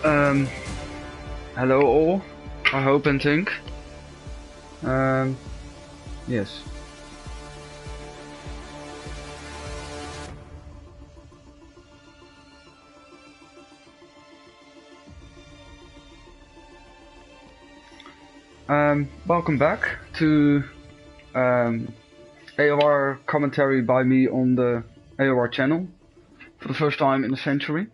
Um, Hello all, I hope and think. Yes. Welcome back to ALR commentary by me on the ALR channel for the first time in a century.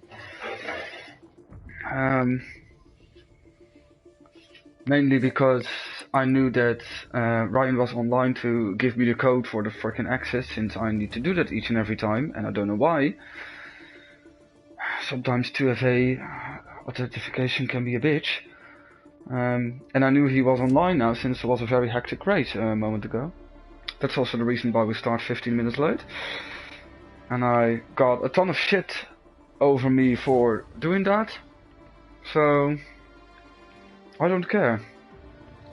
Mainly because I knew that Ryan was online to give me the code for the freaking access, since I need to do that each and every time, and I don't know why. Sometimes 2FA authentication can be a bitch. And I knew he was online now, since there was a very hectic race a moment ago. That's also the reason why we start 15 minutes late. And I got a ton of shit over me for doing that. So I don't care.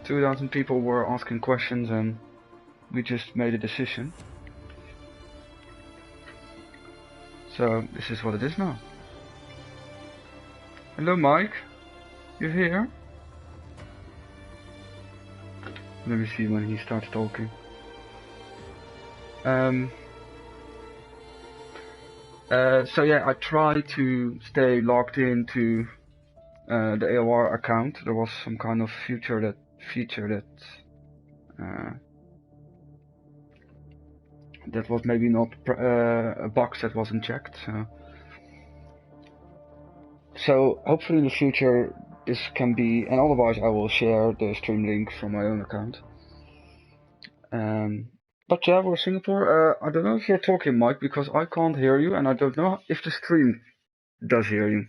2,000 people were asking questions and we just made a decision. So this is what it is now. Hello Mike, you're here? Let me see when he starts talking. So yeah, I tried to stay logged into the ALR account. There was some kind of feature that was maybe not a box that wasn't checked. So hopefully in the future this can be, and otherwise I will share the stream link from my own account. But yeah, we're Singapore. I don't know if you're talking, Mike, because I can't hear you, and I don't know if the stream does hear you.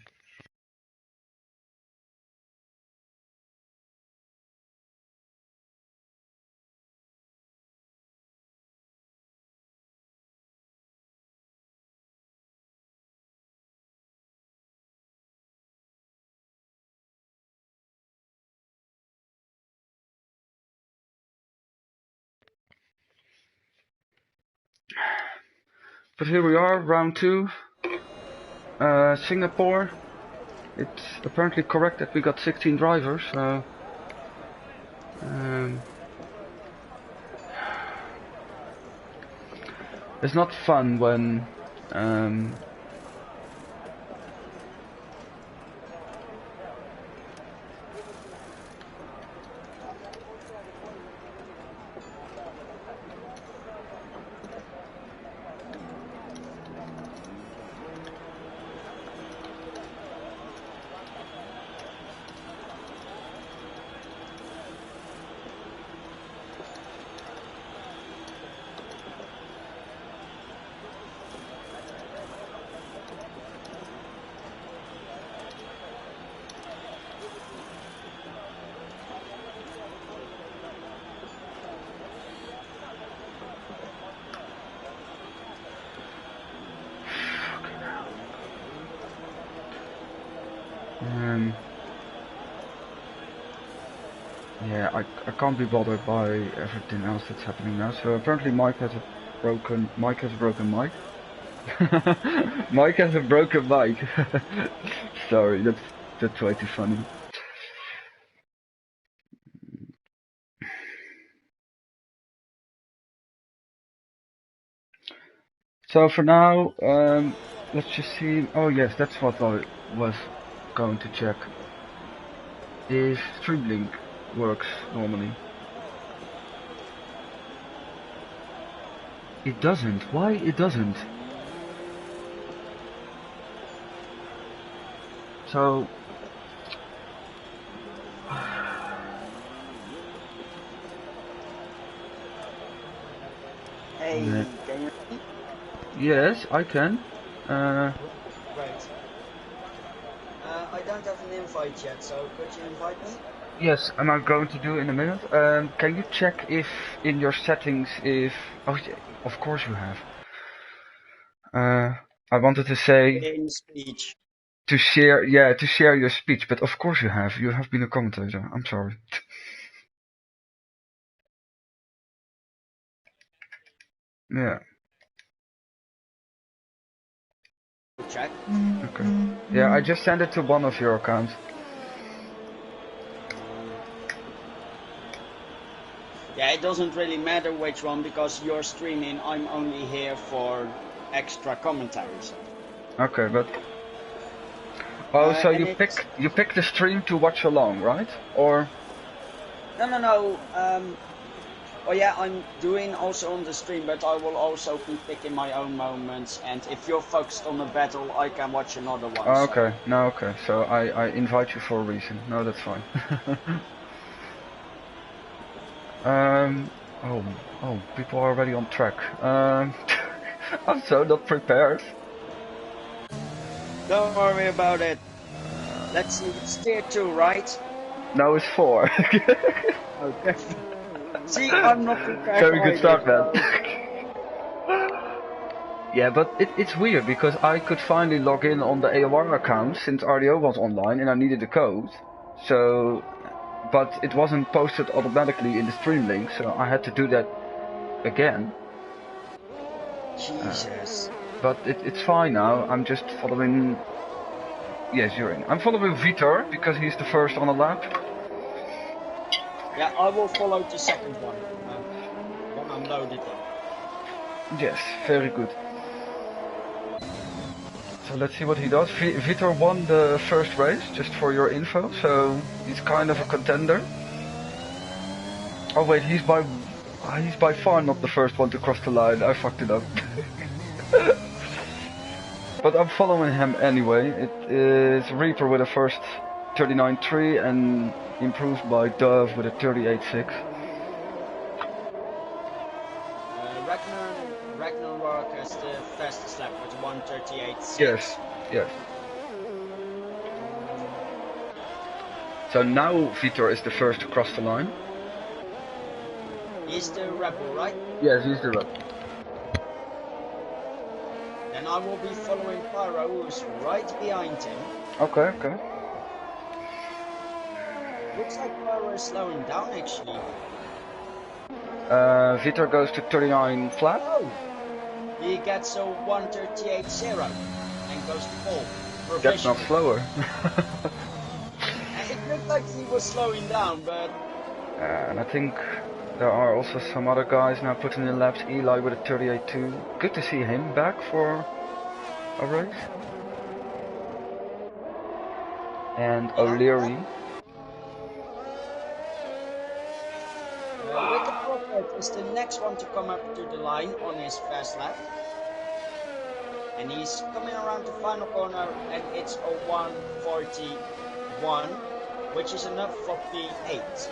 But here we are, round 2. Singapore. It's apparently correct that we got 16 drivers, so it's not fun when yeah, I can't be bothered by everything else that's happening now. So apparently Mike has a broken mic. Mike has a broken mic. Sorry, that's way too funny. So for now, let's just see. Oh yes, that's what I was going to check. If Streamlink works normally. It doesn't. Why it doesn't? So Hey, yeah. can you hear me? Yes, I can. Right. I don't have an invite yet, so could you invite me? Yes, am I going to do in a minute? Can you check if in your settings oh yeah, of course you have. I wanted to say In speech. to share your speech, but of course you have. You have been a commentator. I'm sorry. Yeah. check. Okay. Yeah, I just sent it to one of your accounts. Yeah, it doesn't really matter which one because you're streaming. I'm only here for extra commentaries. Okay, but so and you pick the stream to watch along, right? Or no. Oh yeah, I'm doing also on the stream, but I will also be picking my own moments. And if you're focused on a battle, I can watch another one. okay, so. No, okay. So I invite you for a reason. No, that's fine. Oh, people are already on track. I'm so not prepared. Don't worry about it. Let's see, it's tier 2, right? No, it's 4. Okay. See, I'm not prepared. So we can start then. Yeah, but it's weird because I could finally log in on the ALR account since RDO was online and I needed the code. So, but it wasn't posted automatically in the stream link, so I had to do that again. Jesus. But it's fine now. I'm just following. Yes, you're in. I'm following Vitor because he's the first on the lap. Yeah, I will follow the second one when I'm loaded in. Yes, very good. So let's see what he does. Vitor won the first race, just for your info, so he's kind of a contender. Oh wait, he's by far not the first one to cross the line. I fucked it up. But I'm following him anyway. It is Reaper with a first 39.3 and improved by Dove with a 38.6. Ragnarok has the fastest lap with 1:38.6. Yes, yes. So now Vitor is the first to cross the line. He's the rebel, right? Yes, he's the rebel. Then I will be following Pyro, who's right behind him. Okay, okay. Looks like Pyro is slowing down actually. Vitor goes to 39 flat. Oh! He gets a 1:38.0 and goes to pole. That's not slower. It looked like he was slowing down, but... And I think there are also some other guys now putting in laps. Eli with a 38.2. Good to see him back for a race. And O'Leary. With the Prophet is the next one to come up to the line on his fast lap. And he's coming around the final corner and it's a 1:41, which is enough for P8.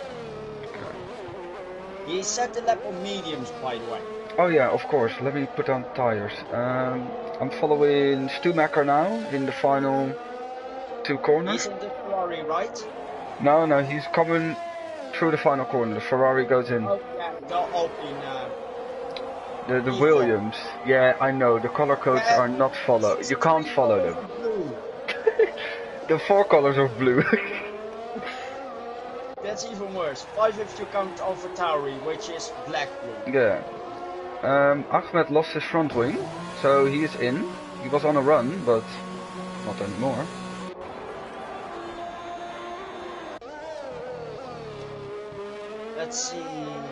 He set the lap on mediums, by the way. Oh yeah, of course. Let me put on tires. I'm following Stumacher now in the final 2 corners. He's in the Ferrari, right? No, he's coming through the final corner. The Ferrari goes in. Oh yeah, the Alpine. The Williams. Yeah, I know. The color codes are not followed. You can't follow them. The 4 colors of blue. That's even worse. 5 if you count AlphaTauri, which is black blue. Yeah. Ahmed lost his front wing, so he is in. He was on a run, but not anymore. Let's see,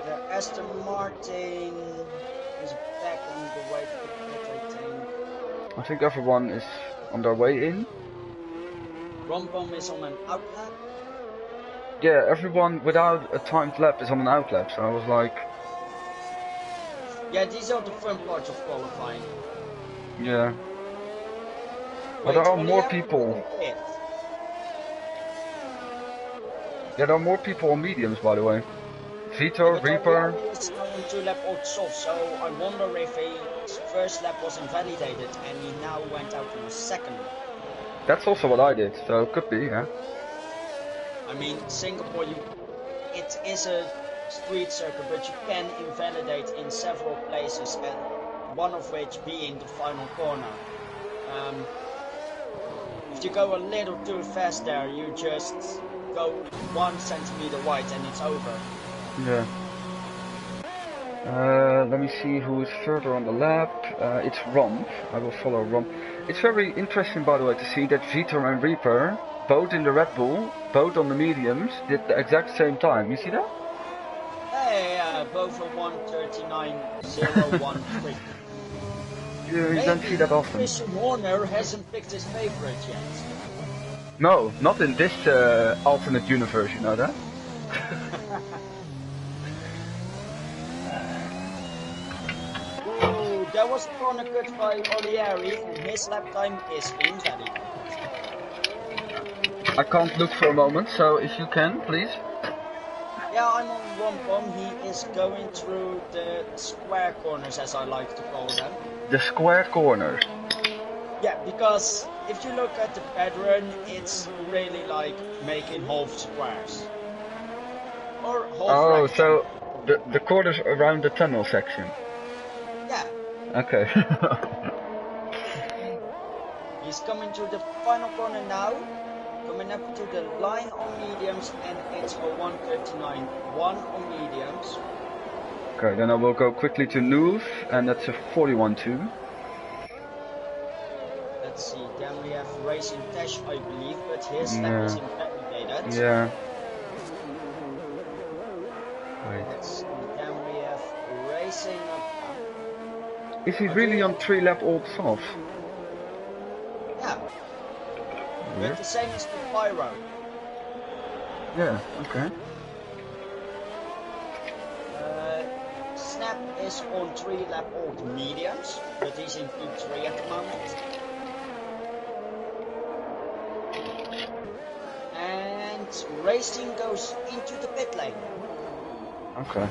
the Aston Martin is back on the way to the pit, I think. I think everyone is on their way in. Rompom is on an outlap. Yeah, everyone without a timed lap is on an outlap, so I was like... Yeah, these are the fun parts of qualifying. Yeah. But Wait, there are will more he people. have to pit? Yeah, there are more people on mediums, by the way. Vitor, But Reaper... Ariane is now on 2 lap old soft, so I wonder if his first lap was invalidated and he now went out on a second lap. That's also what I did, so it could be, yeah. I mean, Singapore, it is a street circuit, but you can invalidate in several places, and one of which being the final corner. If you go a little too fast there, you just go 1 centimeter wide and it's over. Yeah. Let me see who is further on the lap. It's Rom. I will follow Rom. It's very interesting, by the way, to see that Vitor and Reaper, both in the Red Bull, both on the mediums, did the exact same time. You see that? Yeah, both are 1:39.013. You don't see that often. Christian Horner hasn't picked his favorite yet. No, not in this alternate universe, you know that? Oh, that was a corner cut by Olieri, and his lap time is invalid. I can't look for a moment, so if you can, please. Yeah, I'm on Rompom. He is going through the square corners, as I like to call them. The square corners. Yeah, because if you look at the pattern, it's really like making half squares. Or half rectangles. So the corners around the tunnel section. Yeah. Okay. He's coming to the final corner now. Coming up to the line on mediums, and it's a 1:39.1 on mediums. Okay, then I will go quickly to Noof, and that's a 41.2. Let's see, then we have Racing Tash, I believe, but his lap is invalidated. Yeah. Wait. Let's see, then we have Racing up. Is he really on 3-lap old soft? Yeah. But the same as the Pyro. Yeah, okay. Snap is on 3-lap old mediums, but he's in P3 at the moment. And Racing goes into the pit lane. Okay.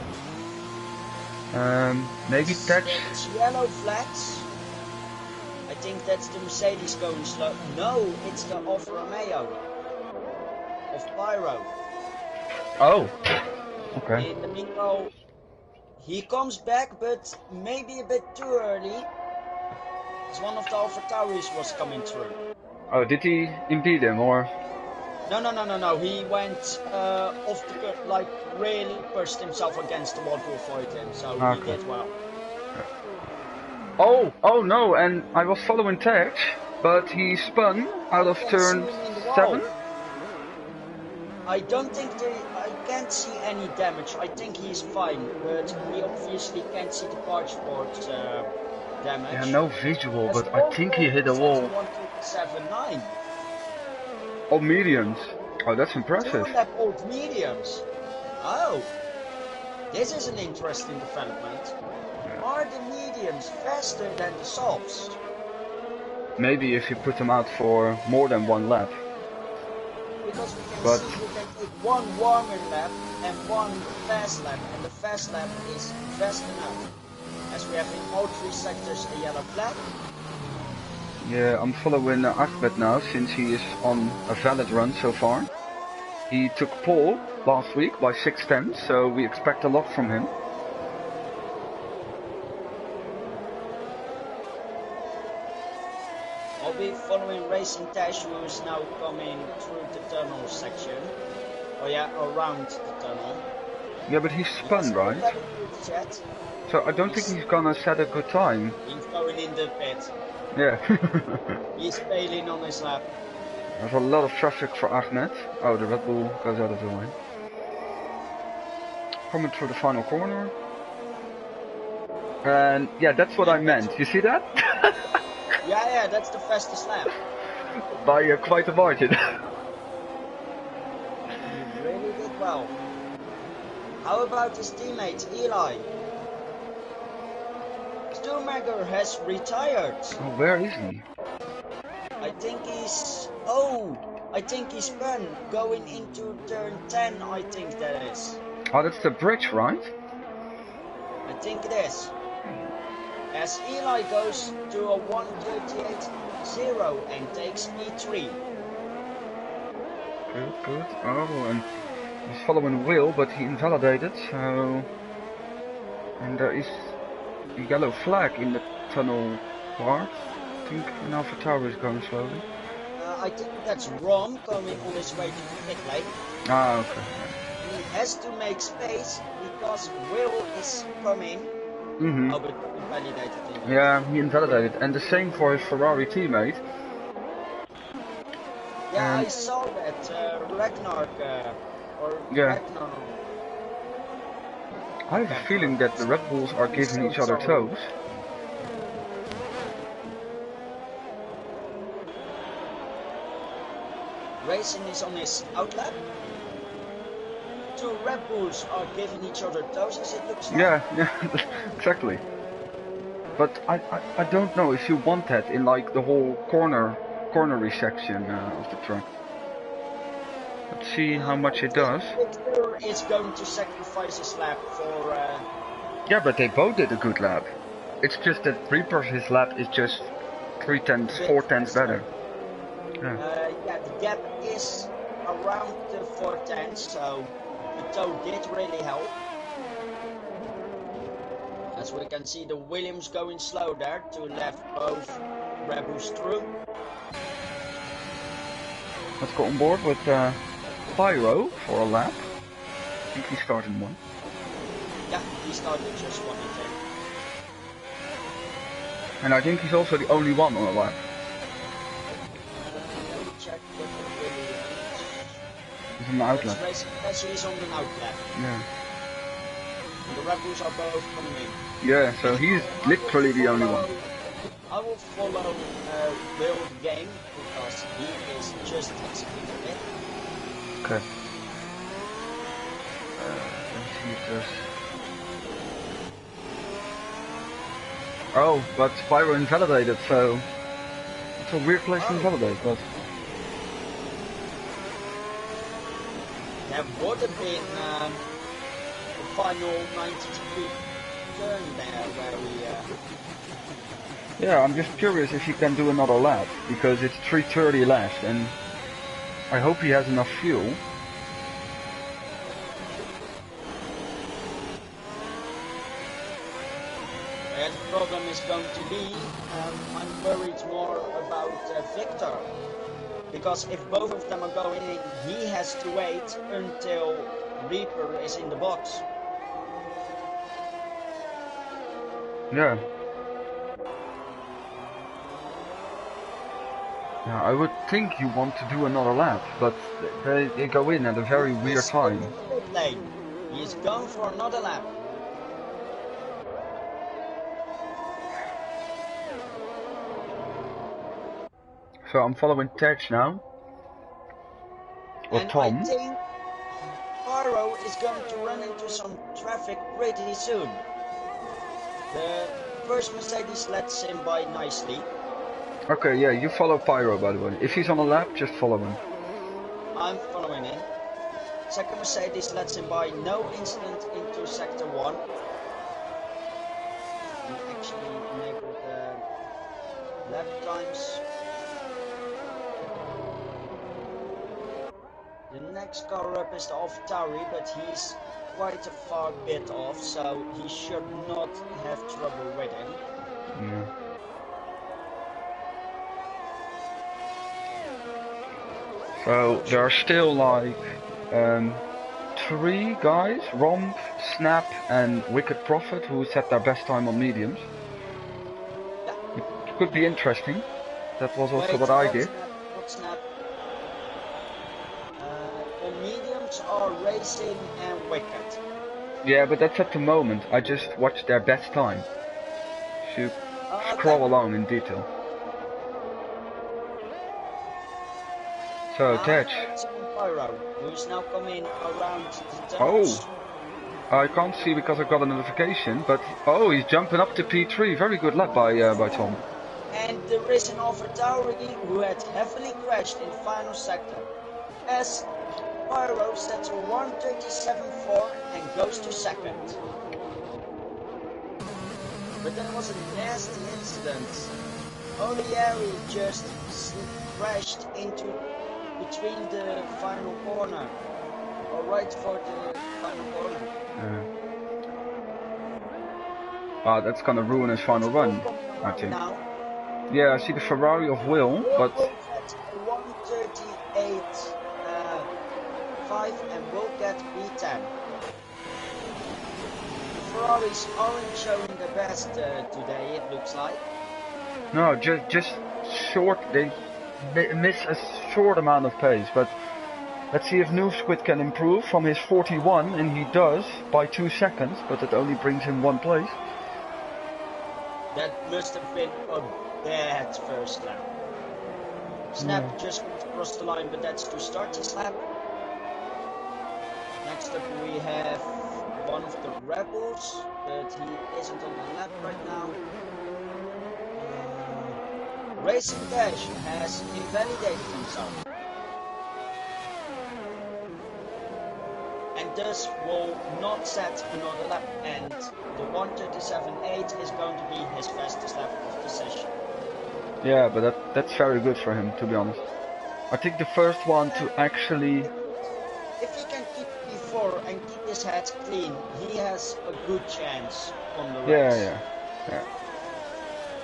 Maybe touch. It's yellow flags. I think that's the Mercedes going slow. No, it's the Alfa Romeo of Pyro. Oh. Okay. In the meanwhile, he comes back, but maybe a bit too early. As one of the Alpha Tauris was coming through. Oh, did he impede him or? No. He went off the cut, like really pushed himself against the wall to avoid him. So he did well. Oh no! And I was following Tech, but he spun out of turn 7. I don't think I can't see any damage. I think he's fine, but we obviously can't see the parts board damage. Yeah, no visual, but I think he hit a wall. 1.79. Oh, mediums. Oh, that's impressive. 2-lap old mediums. Oh, this is an interesting development. Are the mediums faster than the softs? Maybe if you put them out for more than 1 lap. Because we can see you can take one warmer lap and one fast lap, and the fast lap is fast enough. As we have in all 3 sectors a yellow flag. Yeah, I'm following Ahmed now, since he is on a valid run so far. He took pole last week by 6 tenths, so we expect a lot from him. I'll be following Racing Tash, who is now coming through the tunnel section. Oh yeah, around the tunnel. Yeah, but he's spun, right? So I don't think he's gonna set a good time. He's going in the pit. Yeah. He's failing on his lap. There's a lot of traffic for Ahmed. Oh, the Red Bull goes out of the way. Coming through the final corner. And yeah, that's what I meant. You see that? Yeah, that's the fastest lap. By quite a margin. You really did well. How about his teammate, Eli? Stumacher has retired. Oh, where is he? I think he's... Oh! I think he's spun going into turn 10, I think that is. Oh, that's the bridge, right? I think it is. As Eli goes to a 1:38.0 and takes E3. Good. Oh, and he's following Will, but he invalidated, so... And there is a yellow flag in the tunnel part. I think an Alpha Tower is going slowly. I think that's Rom coming on his way to the pit lane. Ah, okay. has to make space because Will is coming. Mm-hmm. Oh, but invalidated. Yeah, he invalidated, and the same for his Ferrari teammate. Yeah, And I saw that Ragnar or yeah, Ragnar. I have a feeling that the Red Bulls are I'm giving so each other sorry. toes. Racing is on his outlap. Two Red Bulls are giving each other toes as it looks like. Yeah, exactly. But I don't know if you want that in like the whole cornery section of the track. Let's see how much it does. Victor is going to sacrifice his lap for. Yeah, but they both did a good lap. It's just that Reaper's lap is just 3/10, 4/10 better. Yeah. Yeah, the gap is around the 4/10, so the toe did really help. As we can see, the Williams going slow there to left both Red Bulls through. Let's go on board with Pyro for a lap. I think he started one. Yeah, he started just one, I think. And I think he's also the only one on a lap. Let me check what the Williams. He's on the outlet. Yes, he's on the outlet. Yeah. And the Red Bulls are both coming in. Yeah, so he's literally the only one. I will follow Will game because he is just executing it. Okay. Let's see if there's... Oh, but Pyro invalidated, so... It's a weird place to invalidate, but... There would have been the final 90-degree turn there where we... Yeah, I'm just curious if he can do another lap, because it's 3:30 left, and I hope he has enough fuel. And the problem is going to be, I'm worried more about Victor, because if both of them are going in, he has to wait until Reaper is in the box. Yeah. Yeah, I would think you want to do another lap, but they go in at a very weird time. He is going for another lap. So I'm following Tej now. Or And Tom. I think Pyro is going to run into some traffic pretty soon. The first Mercedes lets him by nicely. Okay, yeah, you follow Pyro by the way. If he's on a lap, just follow him. I'm following him. Second Mercedes lets him by, no incident into sector 1. And actually enable the lap times. The next car up is the AlphaTauri, but he's quite a far bit off, so he should not have trouble with him. Yeah. So there are still like 3 guys, Romp, Snap and Wicked Prophet, who set their best time on mediums. Yeah. It could be interesting. That was also what I did. Snap. On mediums are Racing and Wicked. Yeah, but that's at the moment. I just watched their best time. So scroll along in detail. So, Tej. Pyro, who's now coming around the Oh! I can't see because I got a notification, but oh, he's jumping up to P3. Very good lap by Tom. And there is an AlphaTauri who had heavily crashed in final sector. As Pyro sets a 1:37.4 and goes to second. But there was a nasty incident. Aero just crashed into between the final corner, or right for the final corner. Ah, that's gonna ruin his final run, I think. Now, yeah, I see the Ferrari of Will, but 1:38.5 P5 and will get P10. The Ferraris aren't showing the best today, it looks like. No, just short. They miss a short amount of pace, but let's see if New Squid can improve from his 41, and he does by 2 seconds, but it only brings him 1 place. That must have been a bad first lap. Snap just crossed the line, but that's to start his lap. Next up we have one of the Rebels, but he isn't on the lap right now. Racing Dash has invalidated himself. And thus will not set another lap, and the 1:37.8 is going to be his fastest lap of the session. Yeah, but that's very good for him, to be honest. I think the first one to actually... If he can keep P4 and keep his head clean, he has a good chance on the race. Yeah.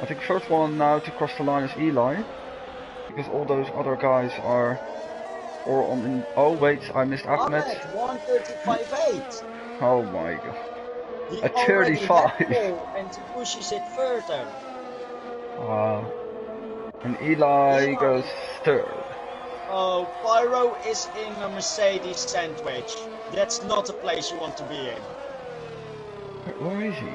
I think first one now to cross the line is Eli, because all those other guys are... Or on... Oh wait, I missed Ahmed. 1:35.8. Oh my god. He A already 35. had pole and he pushes it further. And Eli goes third. Oh, Pyro is in a Mercedes sandwich. That's not a place you want to be in. Where is he?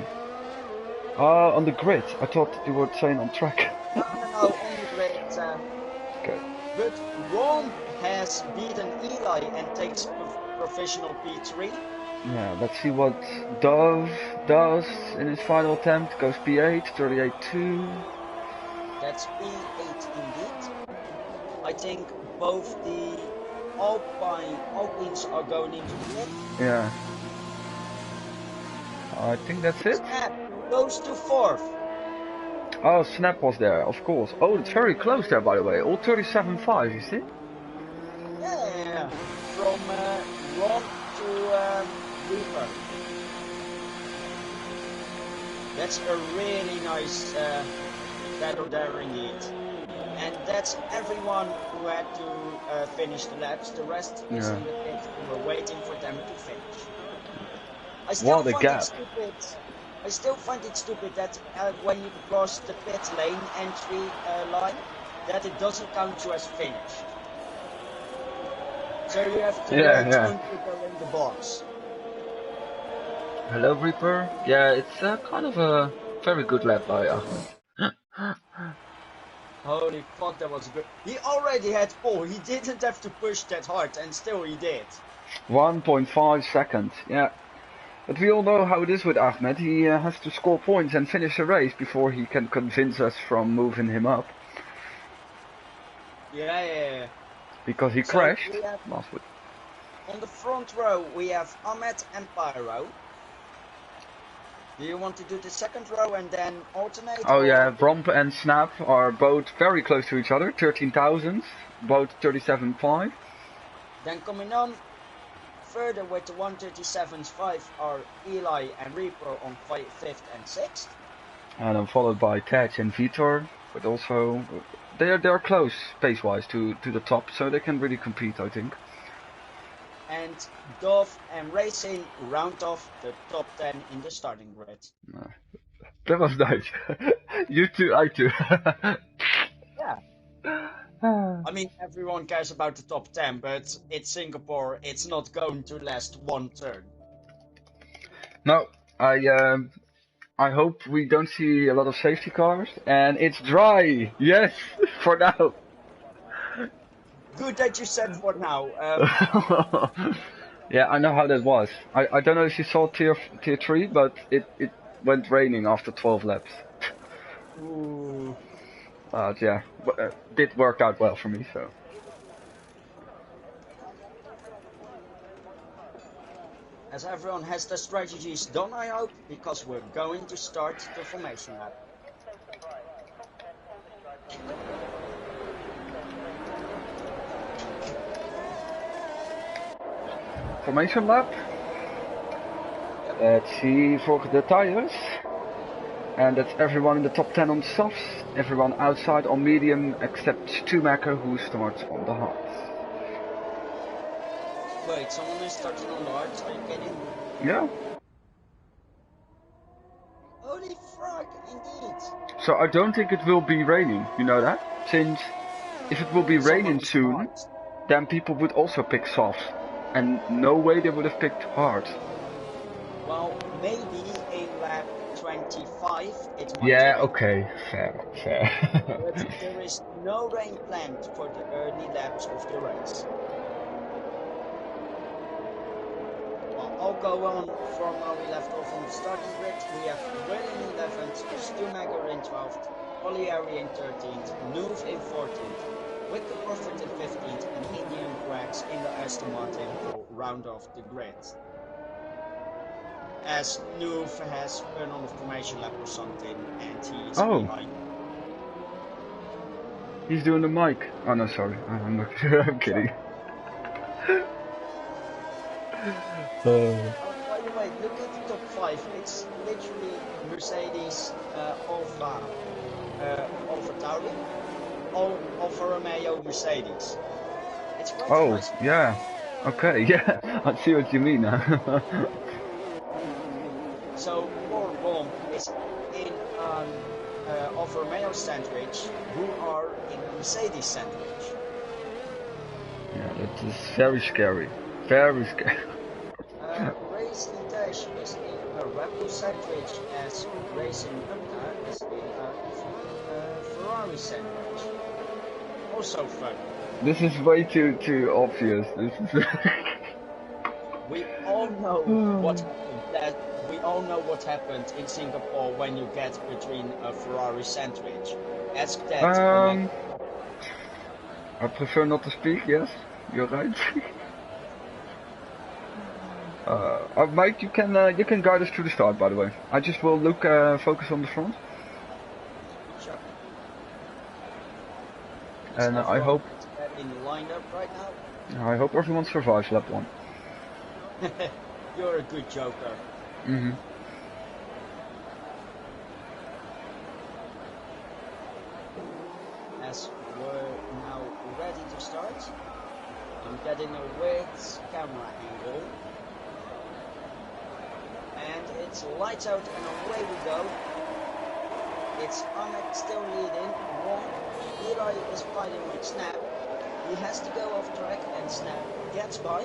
On the grid. I thought you were saying on track. No, on the grid. Okay. But Ron has beaten Eli and takes professional P3. Yeah, let's see what Dove does in his final attempt. Goes P8, 38.2. That's P8 indeed. I think both the Alpines are going into the pit. Yeah. I think that's it. Snap goes to 4th. Oh, Snap was there, of course. Oh, it's very close there, by the way. All 37.5, you see? Yeah. From Ron to Reaper. That's a really nice battle there indeed. And that's everyone who had to finish the laps. The rest is in the pit. We're waiting for them to finish. I still find it stupid that when you cross the pit lane entry line, that it doesn't count you as finished. So you have to wait until you're in the box. Hello, Reaper. Yeah, it's kind of a very good lap by Ahmed. Holy fuck, that was good. He already had pole. He didn't have to push that hard, and still he did. 1.5 seconds, yeah. But we all know how it is with Ahmed. He has to score points and finish a race before he can convince us from moving him up. Yeah. Because he crashed last week. On the front row, we have Ahmed and Pyro. Do you want to do the second row and then alternate? Oh yeah, Bromp and Snap are both very close to each other, 13,000, both 37.5. Then coming on further with the 1:37.5 are Eli and Reaper on 5th and 6th. And then followed by Tej and Vitor, but also they're close pace-wise to the top, so they can really compete, I think. And Dove and Racing round off the top 10 in the starting grid. That was nice. You too, I too. Yeah. I mean, everyone cares about the top 10, but it's Singapore. It's not going to last one turn. No, I hope we don't see a lot of safety cars, and it's dry. Yes, for now. Good that you said for now. Yeah, I know how that was. I don't know if you saw tier 3, but it went raining after 12 laps. Ooh. Yeah, did work out well for me, so. As everyone has their strategies done, I hope, because we're going to start the formation lap. Formation lap. Let's see for the tires. And that's everyone in the top 10 on softs, everyone outside on medium except Stumaker who starts on the hards. Wait, someone is starting on the arts, are you kidding? Yeah. Holy fuck, indeed. So I don't think it will be raining, you know that? Since if it will be raining Somebody's soon, hard. then people would also pick soft. And no way they would have picked hard. Well, maybe in lap 25 it might Yeah, rain. okay, fair. But there is no rain planned for the early laps of the race. Well, I'll go on from where we left off on the starting grid. We have Will in 11th, Stumager in 12th, Oliari in 13th, Nuve in 14th, with the Prophet in 15th, and Indian Quacks in the Aston Martin will round off the grid. As Nuve has been on the formation lap or something, and he's behind. He's doing the mic. Oh no, sorry. I'm not. I'm kidding. By the way, look at the top 5. It's literally Mercedes, Alfa Tauri, Alfa Romeo, Mercedes. It's quite nice. Yeah. Okay, yeah. I see what you mean now. So, poor Rom is in Alfa Romeo sandwich, who are in a Mercedes sandwich. Yeah, that is very scary. Very scary. Racing Dash is in a Red Bull sandwich, as Racing Umna is in a Ferrari sandwich. Also fun. This is way too obvious. This is. We all know what happened. We all know what happened in Singapore when you get between a Ferrari sandwich. Ask that. I prefer not to speak. Yes, you're right. Mike, you can guide us through the start. By the way, I just will look focus on the front. Sure. And I hope. Lined up right now. I hope everyone survives lap 1. You're a good joker. As we're now ready to start, I'm getting a weird camera angle. And it's lights out and away we go. It's Ahmed still leading. Eli is fighting with Snap. He has to go off track and Snap gets by.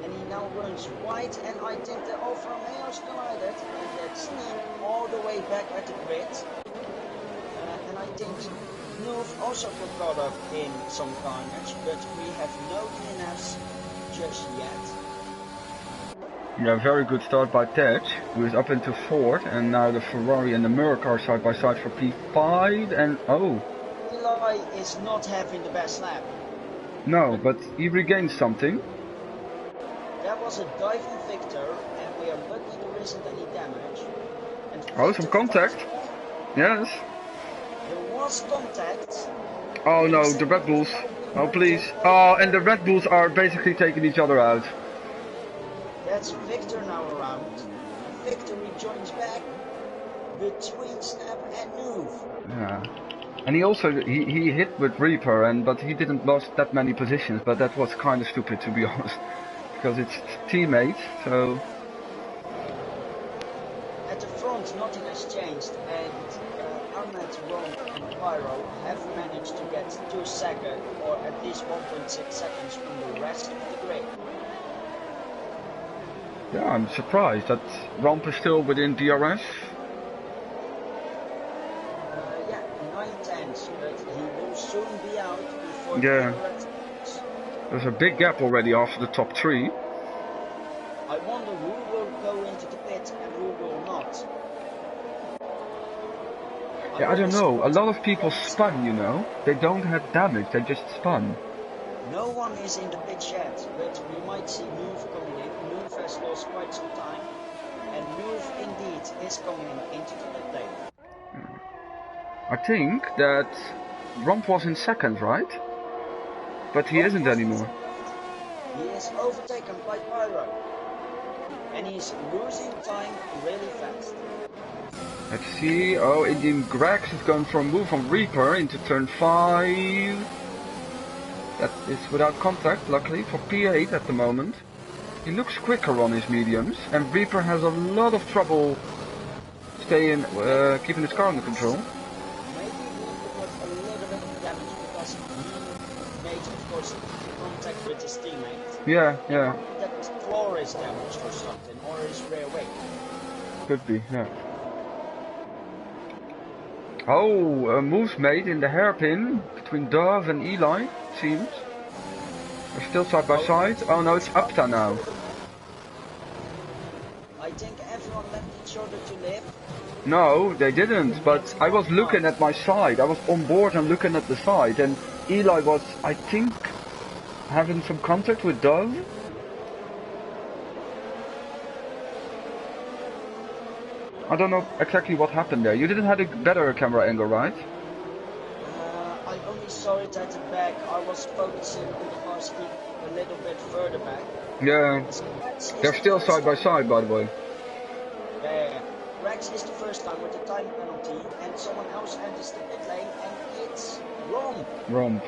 And he now runs wide, and I think the Alfa Romeo's collided and that Snap all the way back at the grid. And I think Nuve also got caught up in some carnage, but we have no DNFs just yet. Yeah, very good start by Tej, who is up into 4th, and now the Ferrari and the Merc are side by side for P5, and Eli is not having the best lap. No, but he regained something. That was a diving Victor, and we are lucky there isn't any damage. And some contact. Yes. There was contact. Oh no, the Red Bulls. Oh please. Oh, and the Red Bulls are basically taking each other out. That's Victor now around. Victor rejoins back between Snap and Nuve. Yeah. And he also he hit with Reaper, but he didn't lost that many positions, but that was kind of stupid to be honest, because it's teammates. So at the front, nothing has changed, and Ahmed, Ron, and Pyro have managed to get 2 seconds, or at least 1.6 seconds from the rest of the grid. yeah, I'm surprised that Romp is still within DRS. Yeah, 9/10, but he will soon be out before Yeah. the rest. There's a big gap already after the top 3. I wonder who will go into the pit and who will not. Yeah, I don't know. A lot of people spun, you know. They don't have damage, they just spun. No one is in the pit yet, but we might see Nuve coming in. Nuve has lost quite some time, and Nuve indeed is coming into the pit lane. I think that Romp was in 2nd, right? But he isn't anymore. He is overtaken by Pyro, and he's losing time really fast. Let's see. Oh, Indian Grex is going for a move on Reaper into turn 5. that is without contact, luckily, for P8 at the moment. He looks quicker on his mediums, and Reaper has a lot of trouble keeping his car under control. Maybe he got a little bit of damage because he made, of course, contact with his teammate. Yeah. That his floor is damaged or something, or his rear wing. Could be, yeah. Oh, moves made in the hairpin between Dove and Eli, seems. They're still side by side. Oh no, it's Upta now. I think everyone left each other to live. No, they didn't, but I was looking at my side. I was on board and looking at the side, and Eli was, I think, having some contact with Dove. I don't know exactly what happened there. You didn't have a better camera angle, right? I only saw it at the back. I was focusing on the car speed a little bit further back. Yeah. They're still side by side, by the way. Yeah. Rex is the first time with the time penalty, and someone else enters the pit lane, and it's Romp. Romp.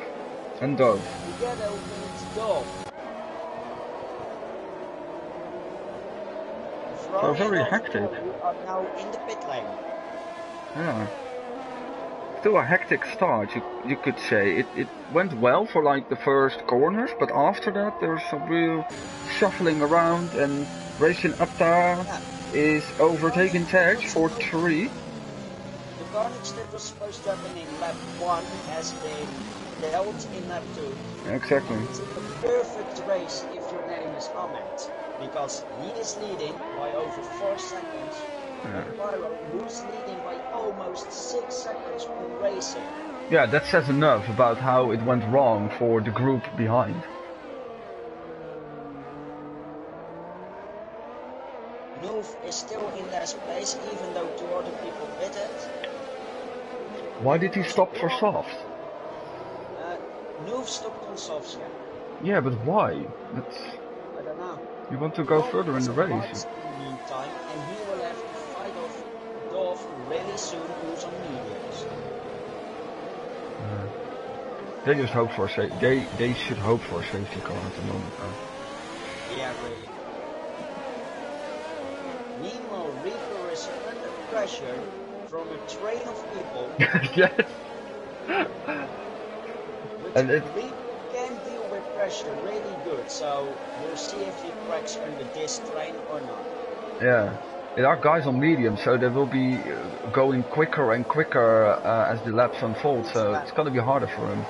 And Dove. Together with Dove. So very hectic. We are now in the pit lane. Yeah. Still a hectic start, you could say. It went well for like the first corners, but after that there's some real shuffling around, and Racing Upta is overtaking Tej for 3. The carnage that was supposed to happen in lap 1 has been dealt in lap 2. Exactly. It's a perfect race if your name is Ahmed, because he is leading by over 4 seconds. Pyro, who's leading by almost 6 seconds on racing. Yeah, that says enough about how it went wrong for the group behind. Noof is still in last place, even though 2 other people pitted. Why did he stop for soft? Noof stopped on softs, yeah. Yeah, but why? I don't know. You want to go further in the race. In the meantime, and he will have to fight off Dove really soon, who's on mediums. They just hope for a they should hope for a safety car at the moment. Yeah, really. Meanwhile, Reaper is under pressure from a train of people. Yes. And Reaper can deal with pressure really good, so we'll see if he cracks under this train or not. Yeah. There are guys on medium, so they will be going quicker and quicker as the laps unfold, so it's gonna be harder for him.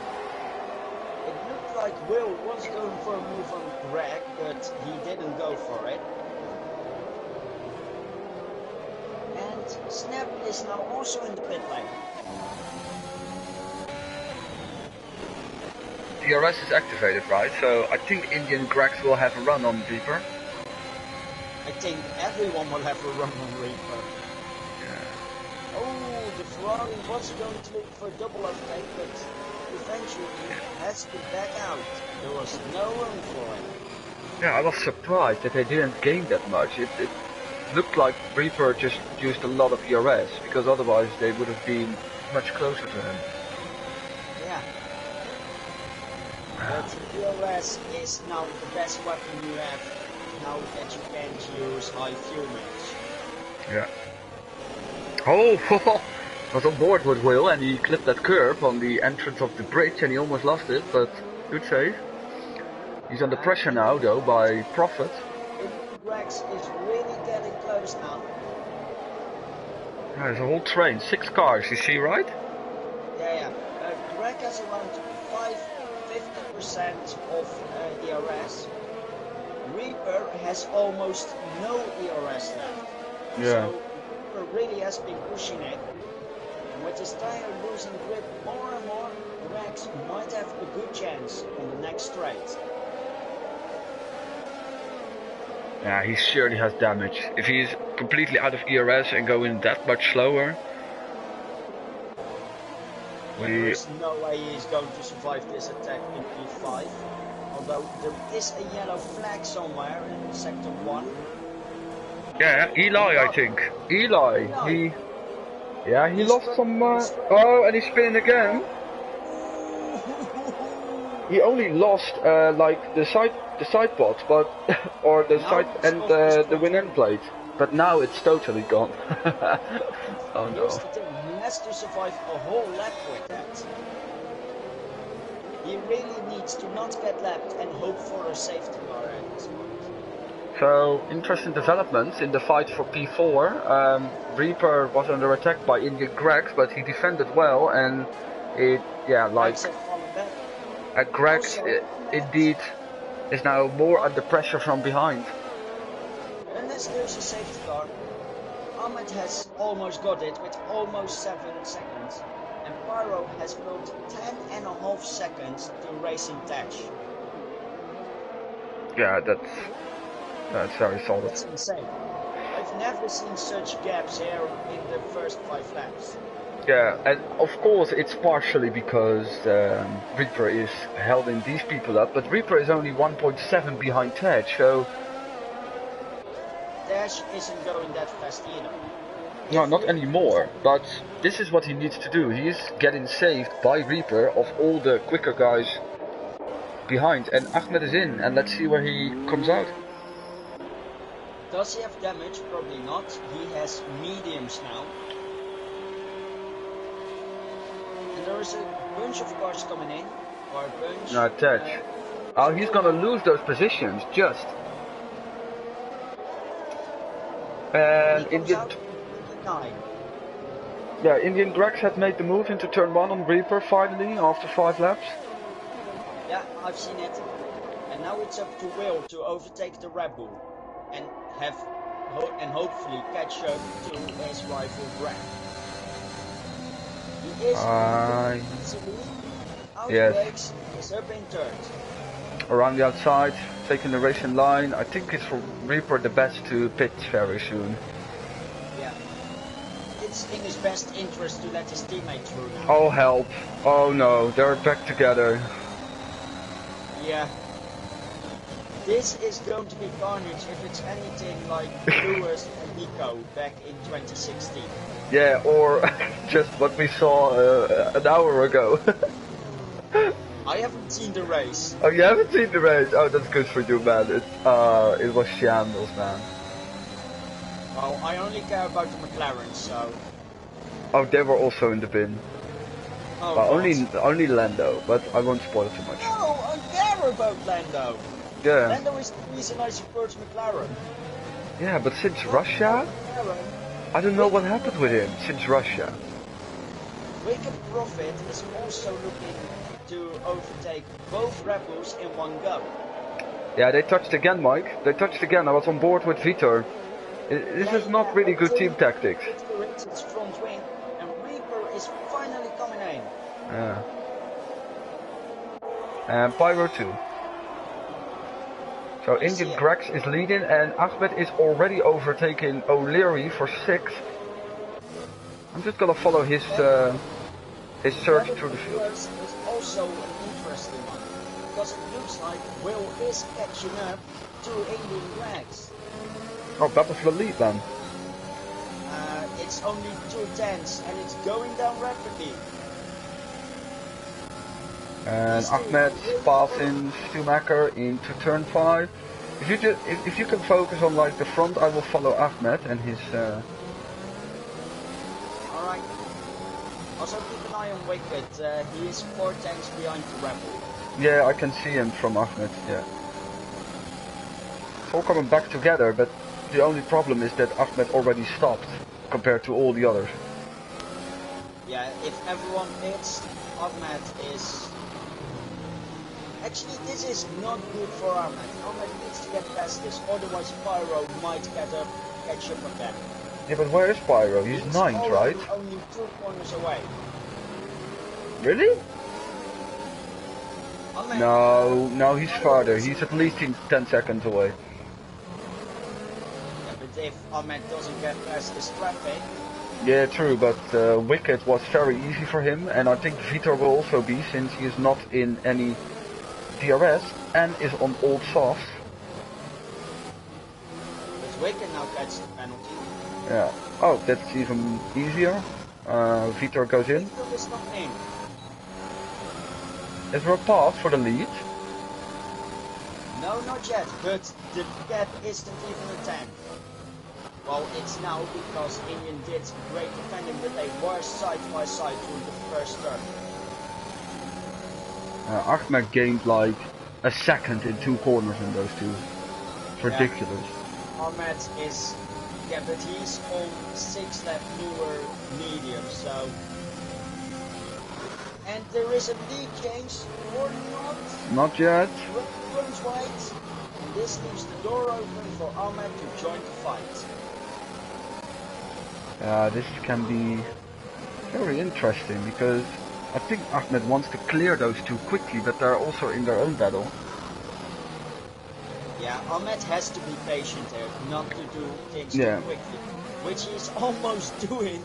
It looked like Will was going for a move on Greg, but he didn't go for it. And Snap is now also in the pit lane. DRS is activated, right? So I think Indian Gregs will have a run on Reaper. I think everyone will have a run on Reaper. Yeah. Oh, the Ferrari was going to look for a double overtake, but eventually has to back out. There was no room for it. Yeah, I was surprised that they didn't gain that much. It looked like Reaper just used a lot of ERS, because otherwise they would have been much closer to him. Yeah. But ERS is now the best weapon you have now that you can't use high fuel mileage. Yeah. Oh, was on board with Will, and he clipped that curb on the entrance of the bridge, and he almost lost it, but good save. He's under pressure now, though, by Prophet. Grex is really getting close now. Yeah, there's a whole train, 6 cars, you see, right? Yeah. Greg has around 50% of ERS. Reaper has almost no ERS left. Yeah. So Reaper really has been pushing it. And with his tire losing grip more and more, Rex might have a good chance on the next straight. Yeah, he surely has damage. If he's completely out of ERS and going that much slower... There's no way he's going to survive this attack in P5. Although there is a yellow flag somewhere in sector 1. Yeah, Eli, I think. Eli. He lost some... Oh, and he's spinning again. he only lost like the side pot, but or the Now side it's and off his the front wing end wing. plate. But now it's totally gone. Oh Here's no. the thing, he has to survive a whole lap with that. He really needs to not get lapped and hope for a safety car at this point. So, interesting developments in the fight for P4. Reaper was under attack by Indian Gregs, but he defended well, and it, yeah, like, Brakes have fallen back. Gregs Also, indeed is now more under pressure from behind. unless there's a safety car, Ahmed has almost got it with almost 7 seconds, and Pyro has built 10.5 seconds to Racing Dash. Yeah, that's very solid. That's insane. I've never seen such gaps here in the first 5 laps. Yeah, and of course it's partially because Reaper is holding these people up, but Reaper is only 1.7 behind Ted, so... Dash isn't going that fast either. No, not anymore, but this is what he needs to do. He is getting saved by Reaper of all the quicker guys behind, and Ahmed is in, and let's see where he comes out. Does he have damage? Probably not. He has mediums now. And there is a bunch of cars coming in. Or a bunch. Not touch. Oh, he's gonna lose those positions, just. And he comes Indian... out 9. Yeah, Indian Gregs had made the move into turn 1 on Reaper finally, after 5 laps. Yeah, I've seen it. And now it's up to Will to overtake the Red Bull. And hopefully catch up to his rival Greg. He is easily out yes. brakes, is up in turns. Around the outside, taking the racing line. I think it's for Reaper the best to pit very soon. Yeah. It's in his best interest to let his teammate through now. Oh help. Oh no, they're back together. Yeah. This is going to be carnage if it's anything like Lewis and Nico back in 2016. Yeah, or just what we saw an hour ago. I haven't seen the race. Oh, you haven't seen the race? Oh, that's good for you, man. It was shambles, man. Well, I only care about the McLaren, so... Oh, they were also in the bin. Oh, well, only Lando, but I won't spoil it too much. No, I care about Lando. Yeah. Lando is the reason I support McLaren. Yeah, but since Russia, I don't know what happened with him since Russia. Wicked Profit is also looking to overtake both Red Bulls in one go. Yeah, they touched again, Mike. They touched again. I was on board with Vitor. This is not really good team tactics. It's front wing, and Reaper is finally coming in. Yeah. And Pyro too. So Indian Gregs is leading, and Ahmed is already overtaking O'Leary for 6th. I'm just gonna follow his search through the field. Is also an interesting one, because it looks like Will is catching up to Indian Gregs. Oh, that was the lead then. It's only 2 tenths, and it's going down rapidly. And Ahmed passing Schumacher into turn 5. If you can focus on like the front, I will follow Ahmed and his. Alright. Also keep an eye on Wicked. He is 4 tenths behind the Rebel. Yeah, I can see him from Ahmed. Yeah. It's all coming back together, but the only problem is that Ahmed already stopped compared to all the others. Yeah, if everyone pits, Ahmed is... Actually, this is not good for Ahmed. Ahmed needs to get past this, otherwise Pyro might catch up again. Yeah, but where is Pyro? He's 9th, right? Only 2 corners away. Really? Ahmed, No, he's farther. He's at least 10 seconds away. Yeah, but if Ahmed doesn't get past this traffic... Yeah, true, but Wicked was very easy for him, and I think Vitor will also be, since he is not in any DRS and is on old softs. But Wicked now gets the penalty. Yeah. Oh, that's even easier. Vitor goes in. Vitor is not in. Is there a path for the lead? No, not yet, but the gap isn't even a 10. Well, it's now because Indian did great defending, but they were side by side during the first turn. Ahmed gained like a second in 2 corners in those two. It's ridiculous. Ahmed is, yeah, but he's on 6 lap newer medium, so. And there is a lead change, or not? Not yet. Runs wide, and this leaves the door open for Ahmed to join the fight. This can be very interesting because I think Ahmed wants to clear those two quickly, but they're also in their own battle. Yeah, Ahmed has to be patient here, not to do things too quickly, which he's almost doing.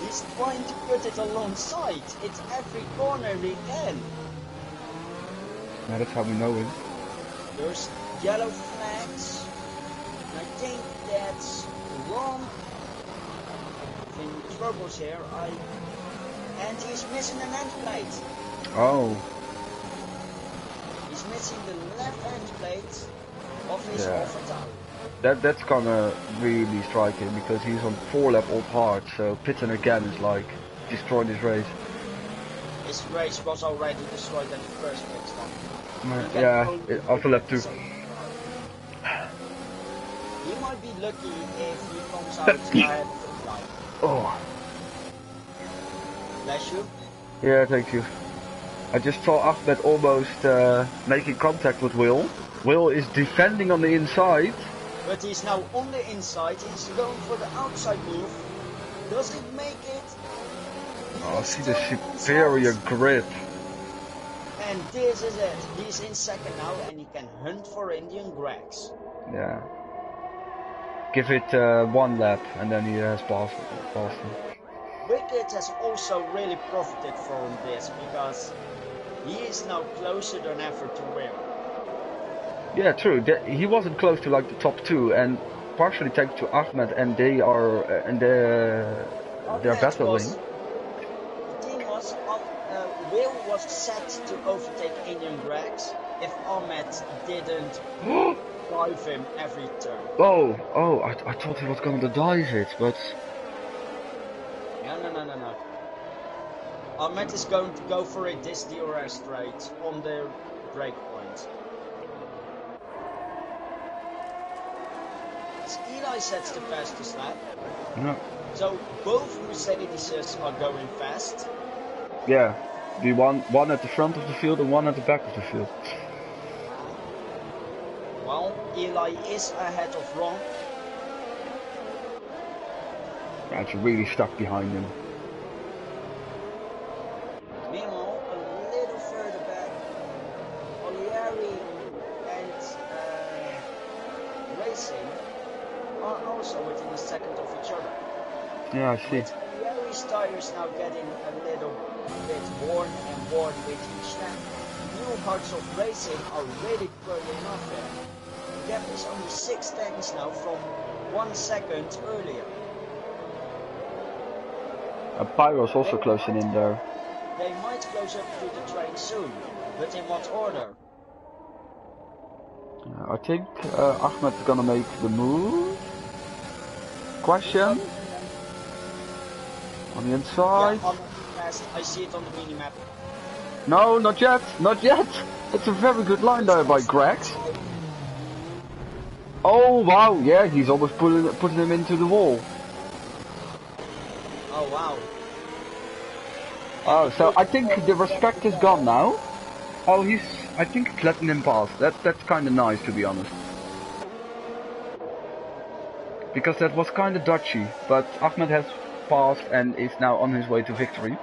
He's trying to put it alongside. It's every corner he can. Yeah, that's how we know him. There's yellow flags. And I think that's wrong. In troubles here. And he's missing an end plate. Oh. He's missing the left end plate of his Alpha Tower. That's gonna really strike him because he's on 4 lap old hard, so pitting again is like destroying his race. His race was already destroyed at the first pit stop. After lap 2. He might be lucky if he comes out ahead of the line. Oh. Bless you. Yeah, thank you. I just saw Ahmed almost making contact with Will. Will is defending on the inside. But he's now on the inside, he's going for the outside move. Does he make it? Oh, see the superior grip. And this is it. He's in second now and he can hunt for Indian Gregs. Yeah. Give it 1 lap and then he has passed him. Wicket has also really profited from this because he is now closer than ever to win. Yeah, true. He wasn't close to like the top 2, and partially thanks to Ahmed, and they are they're battling. The team was Will was set to overtake Indian Gregs if Ahmed didn't dive him every turn. Oh! I thought he was going to dive it, but no. Ahmed is going to go for it this DRS straight on the breakpoint. Eli sets the fastest lap. No. So both Mercedes are going fast. Yeah, the one at the front of the field and one at the back of the field. Well, Eli is ahead of Ron. Yeah, it's really stuck behind him. Meanwhile, a little further back, Olieri and Racing are also within a second of each other. Yeah, I see. Olieri's tires now getting a little bit worn and worn with each lap. New parts of Racing are really curling off there. The gap is only 6 seconds now from 1 second earlier. Pyro's also closing in there. They might close up to the train soon, but in what order? I think Ahmed's gonna make the move. Question? On the inside? Yeah, fast. I see it on the mini-map. No, not yet! Not yet! It's a very good line there by Greg. Oh wow, yeah, he's almost putting him into the wall. Oh wow. Oh, so I think the respect is gone now. Oh, I think he's letting him pass. That's kind of nice, to be honest. Because that was kind of dodgy, but Ahmed has passed and is now on his way to victory.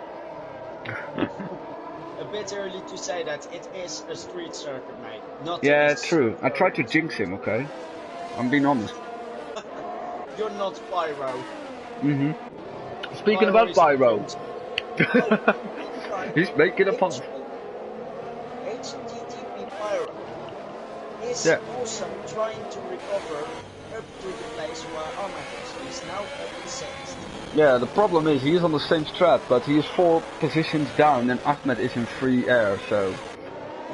A bit early to say that it is a street circuit, mate. Not yeah, true. I tried to jinx him, okay? I'm being honest. You're not Pyro. Speaking about Pyro. He's making a punch. httpPyro is also trying to recover up to the place where Ahmed is. He's now up to 6th. Yeah, the problem is he's on the same strat, but he is 4 positions down and Ahmed is in free air, so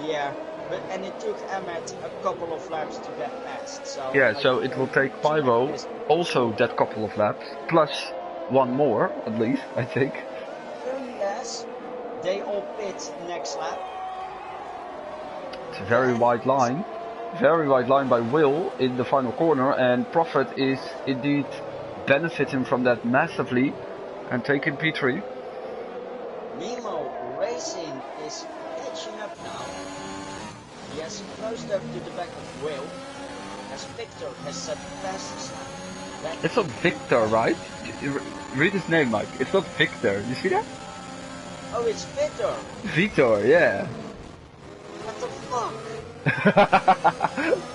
Yeah, but and it took Emmet a couple of laps to get past. So Yeah, I so it will think take Snap Pyro is also that couple of laps, plus one more, at least, I think. yes. They all pit next lap. It's a very Then wide line. Very wide line by Will in the final corner, and Prophet is indeed benefiting from that massively and taking P3. Nemo Racing is catching up now. He has closed up to the back of Will, as Victor has set the fastest lap. Then It's not Victor, right? Read his name, Mike. It's not Victor. You see that? oh, it's Victor. Vitor, yeah. What the fuck?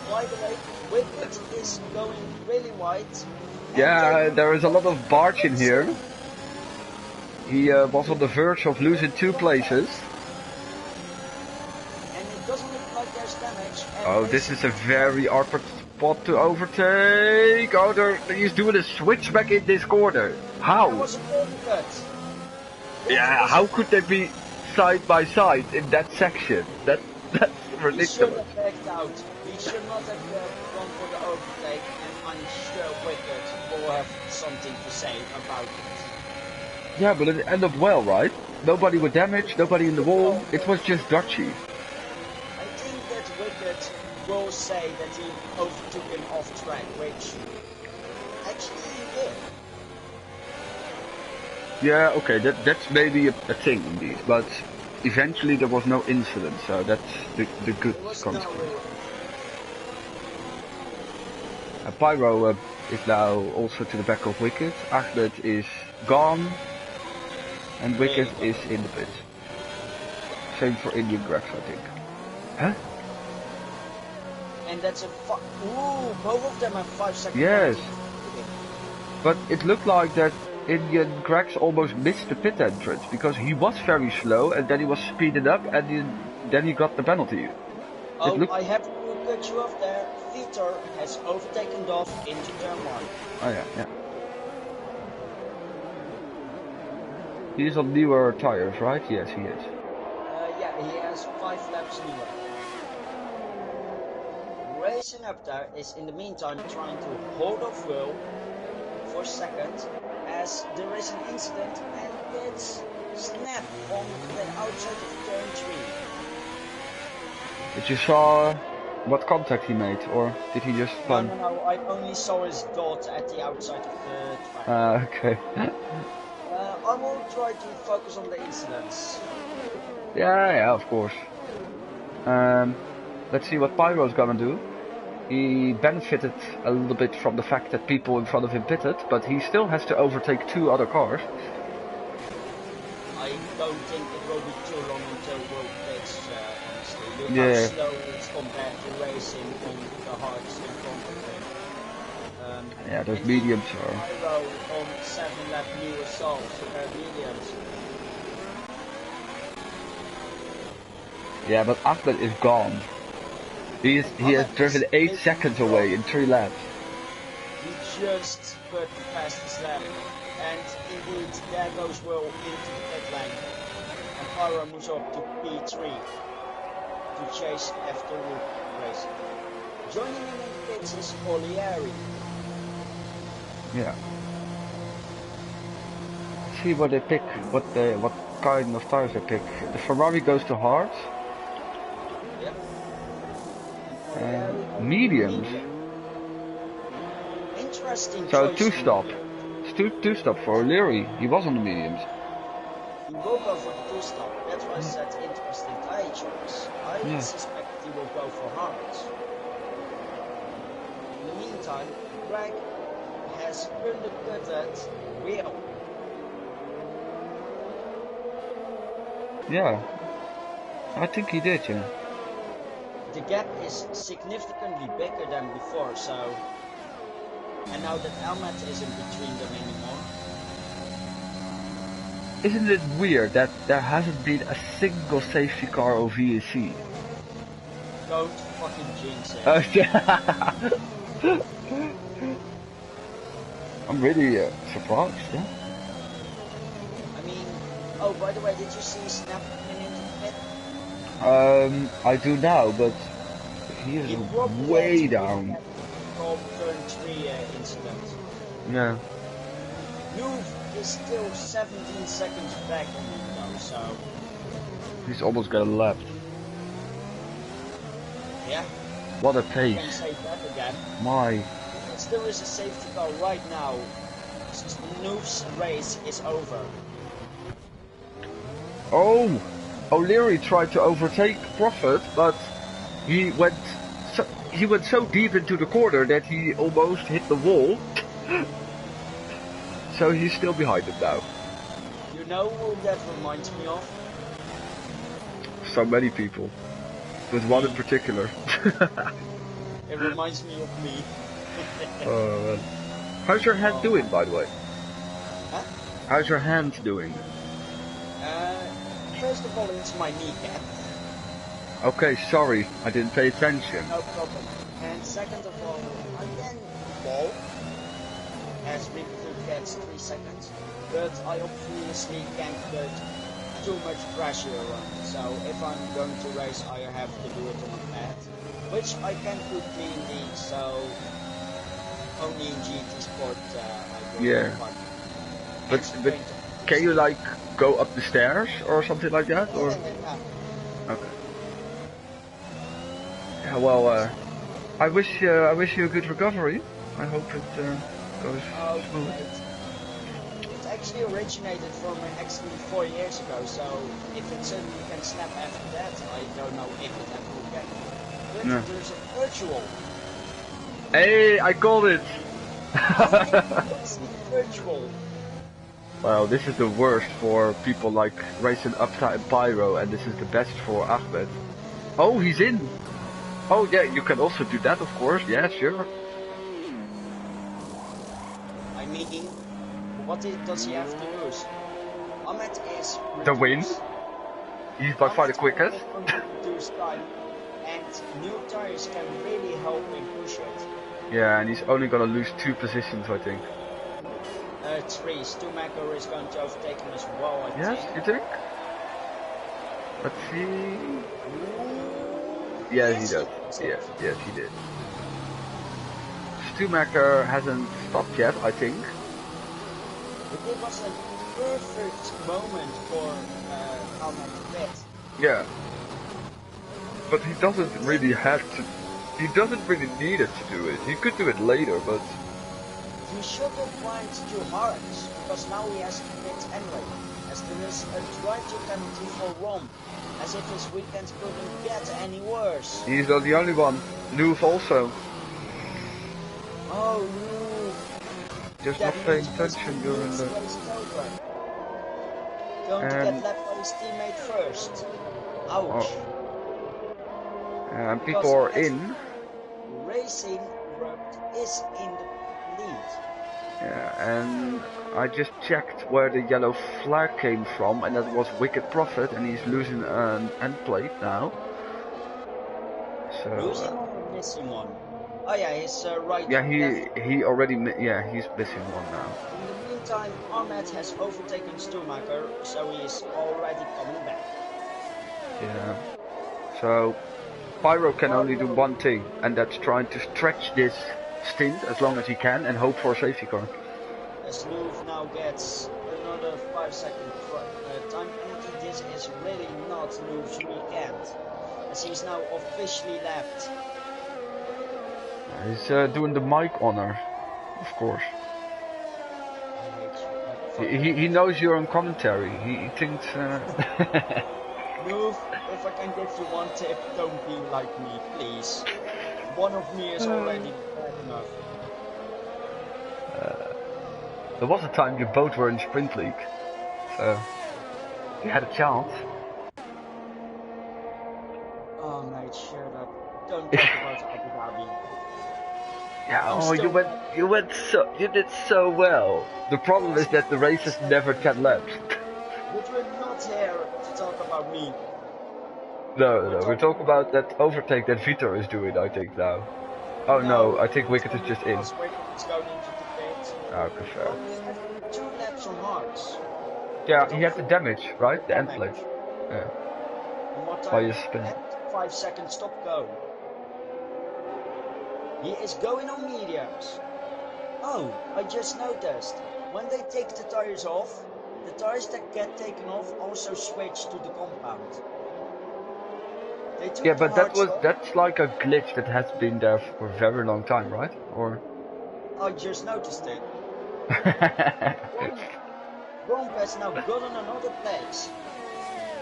By the way, Wicket is going really wide. Yeah, there is a lot of barge in here. He was on the verge of losing 2 places. And it doesn't look like there's damage. Oh, this is a very awkward spot to overtake. Oh, he's doing a switch back in this corner. How? There was a corner cut. Yeah, how could they be side by side in that section? That's ridiculous. He should have backed out. He should not have gone for the overtake, and I'm sure Wicket will have something to say about it. Yeah, but it ended well, right? Nobody with damage, nobody in the wall. It was just dodgy. I think that Wicket will say that he overtook him off track, which actually he did. Yeah, okay, that's maybe a thing indeed, but eventually there was no incident, so that's the good consequence. Pyro is now also to the back of Wicket. Ahmed is gone, and Wicket is in the pit. Same for Indian Grex, I think. Huh? And that's a ooh, both of them have 5 seconds. Yes. But it looked like that Indian Grex almost missed the pit entrance because he was very slow and then he was speeded up and then he got the penalty. Oh, I have to cut you off there. Vitor has overtaken Dov into turn 1. Oh yeah. He's on newer tires, right? Yes, he is. Yeah, he has 5 laps newer. Racing up there is in the meantime trying to hold off Will for second as there is an incident and it's Snap on the outside of turn 3. Did you saw what contact he made, or did he just fun? No, I only saw his dot at the outside of the track. Okay. I will try to focus on the incidents. Yeah, of course. Let's see what Pyro's gonna do. He benefited a little bit from the fact that people in front of him pitted, but he still has to overtake 2 other cars. I don't think it will be too long until Will pits, honestly. Look Yeah. how slow it's compared to racing on the hards in front of him. Yeah, those mediums are... Pyro on 7 lap new assault, mediums. Yeah, but Ahmed is gone. He has driven 8 seconds away in 3 laps. He just put the fastest lap. And indeed, there goes Will into the pit lane. And Pyro moves up to P3 to chase after Luke racing. Joining him in pits is ALR. Yeah. Let's see what they pick, what kind of tires they pick. The Ferrari goes to hard. Yep. Mediums. Interesting. So choice 2-stop. It's 2-stop for O'Leary. He was on the mediums. He will go for the 2-stop. That's why I said interesting tire choice. I suspect he will go for hards. In the meantime, Greg has undercutted Will. Yeah. I think he did, yeah. The gap is significantly bigger than before, so... And now that Elmet isn't between them anymore. Isn't it weird that there hasn't been a single safety car or VAC? Don't fucking jinx it. I'm really surprised, yeah. I mean, oh, by the way, did you see Snap coming into the pit? I do now, but he He is probably had way to down. reset from turn 3 incident. Yeah. Noob is still 17 seconds back on him though, so He's almost got a lap. yeah, What a you pace. can say that again. My. Because there is a safety car right now, Noob's race is over. Oh! O'Leary tried to overtake Prophet, but he went so deep into the corner that he almost hit the wall. So he's still behind him now. You know who that reminds me of? So many people. But one in particular. It reminds me of me. Man. How's your hand doing, by the way? Huh? How's your hand doing? First of all, it's my kneecap. Okay, sorry, I didn't pay attention. No problem. And second of all, I can wall, as Ripple gets 3 seconds, but I obviously can't put too much pressure on. So if I'm going to race, I have to do it on a pad, which I can put cleanly, so only in GT Sport I do. Yeah. But can you like go up the stairs or something like that? Or Yeah. okay. Yeah, well, I wish you a good recovery. I hope it goes smooth. It actually originated from an accident 4 years ago, so if it suddenly can snap after that, I don't know if it ever will get. But Yeah. there's a virtual. Hey, I called it! What's the virtual? Well, this is the worst for people like racing upside Pyro, and this is the best for Ahmed. Oh, he's in! Oh yeah, you can also do that, of course. Yeah, sure. I mean, does he have to lose? Ahmed is The win. He's by far the quickest. Reduce time, and new tires can really help him push it. Yeah, and he's only gonna lose 2 positions, I think. 3. Stumacher is going to overtake him as well, I think. Yes, you think? Let's see. Yeah, he does. Yes, he did. Stumacher hasn't stopped yet, I think. But it was a perfect moment for Ahmed to bet. Yeah. But he doesn't really have to. He doesn't really need it to do it. He could do it later, but He should have climbed too hard, because now he has to pit anyway, as there is a drive-to penalty for Rom, as if his weekend couldn't get any worse. he's not the only one. Noof also. Oh, no. Just not paying attention during the... Going to get left by his teammate first. Ouch. And people are in. Racing Rupt is in the lead. Yeah, and I just checked where the yellow flag came from, and that was Wicked Prophet, and he's losing an end plate now. So losing or missing one? Oh yeah, he's right. Yeah, he already he's missing one now. In the meantime, Ahmed has overtaken Stumacher, so he is already coming back. Yeah. So Pyro can only do one thing, and that's trying to stretch this stint as long as he can and hope for a safety car. As Noof now gets another 5-second time penalty, this is really not Noof's weekend, as he's now officially left. He's doing the mic honor, of course. He knows you're on commentary. He thinks. Noof, if I can give you one tip, don't be like me, please. One of me is already bad enough. There was a time you both were in Sprint League, so you had a chance. Oh mate, shut up. Don't talk about Abu Dhabi. Yeah, you did so well. The problem is that the race is never 10 laps. But we're not here to talk about me. No, we're talking about that overtake that Vitor is doing, I think, now. Oh no, I think Wicked is just in. Wicked is going into the pit. Okay, fair. Well, we have 2 laps on hards. Yeah, he had the damage, right? The end plate. Yeah. One more By time. a spin. And 5 seconds stop go. He is going on mediums. Oh, I just noticed. When they take the tires off, the tires that get taken off also switch to the compound. They took Yeah, the but hard off. that's like a glitch that has been there for a very long time, right? Or I just noticed it. Romp has now gotten another place.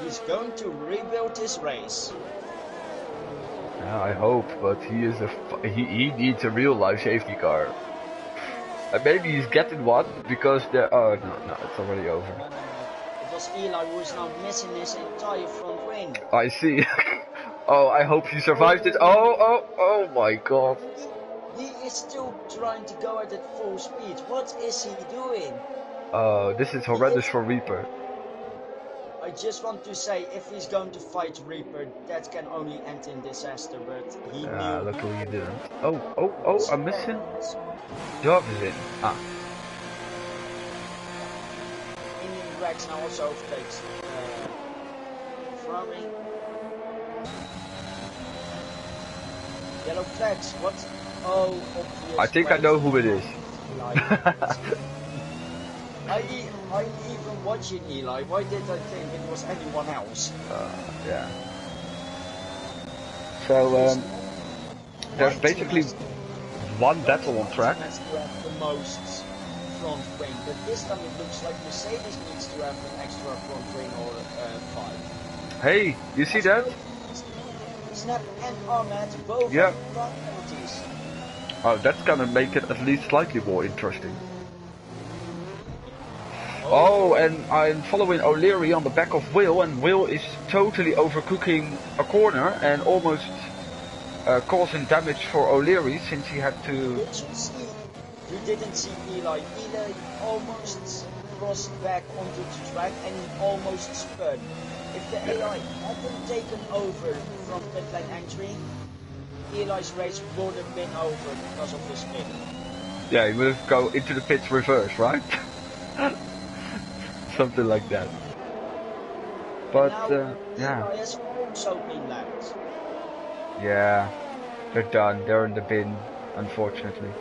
He's going to rebuild his race. yeah, I hope, but he needs a real life safety car. And maybe he's getting one because oh no, it's already over. No. It was Eli who is now missing his entire front wing. I see. Oh, I hope he survived it. Oh my god. He is still trying to go at it full speed. What is he doing? Oh, this is horrendous for Reaper. I just want to say, if he's going to fight Reaper, that can only end in disaster, but he knew. Luckily he didn't. Oh, I'm missing. Job is in. Indian Rex now also overtakes Ferrari. Yellow flags, what? Oh, obvious. I think I know who it is. I'm even watching Eli. Why did I think it was anyone else? Yeah. So, there's basically one battle on track. Has to have the most front wing, but this time it looks like Mercedes needs to have an extra front wing or 5. Hey, you see that? Snap and Ahmed both Yeah. have front penalties. Oh, that's gonna make it at least slightly more interesting. Oh, and I'm following O'Leary on the back of Will, and Will is totally overcooking a corner and almost causing damage for O'Leary since he had to... You didn't see Eli. Eli almost crossed back onto the track and he almost spun. If the AI hadn't taken over from pit lane entry, Eli's race would have been over because of his spin. Yeah, he would go into the pits reverse, right? Something like that. But, yeah. Eli has also been lapped. Yeah, they're done. They're in the bin, unfortunately.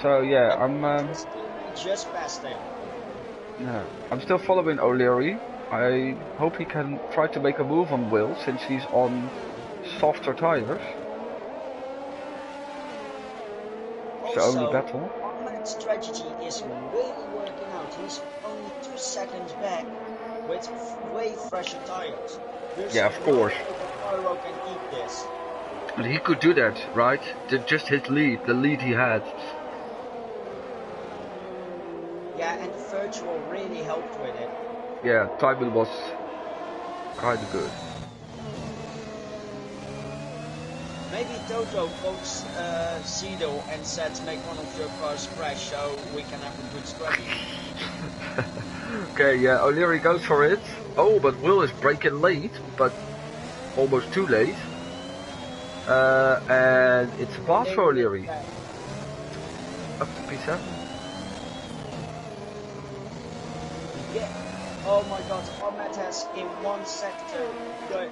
So yeah, I'm just past him. Yeah, I'm still following O'Leary. I hope he can try to make a move on Will since he's on softer tires. It's the only battle. Ahmed's strategy is really working out. He's only 2 seconds back with way fresher tires. Yeah, of course. Pyro can eat this. But he could do that, right? Just his lead, the lead he had. Yeah, and the virtual really helped with it. Yeah, timing was kind of good. Maybe Toto pokes Cedo and said make one of your cars crash so we can have a good strategy. Okay, yeah, O'Leary goes for it. Oh, but Will is braking late, but almost too late. And it's a pass for O'Leary. Up to P7. Yeah. Oh my god, Ahmed has in 1 sector got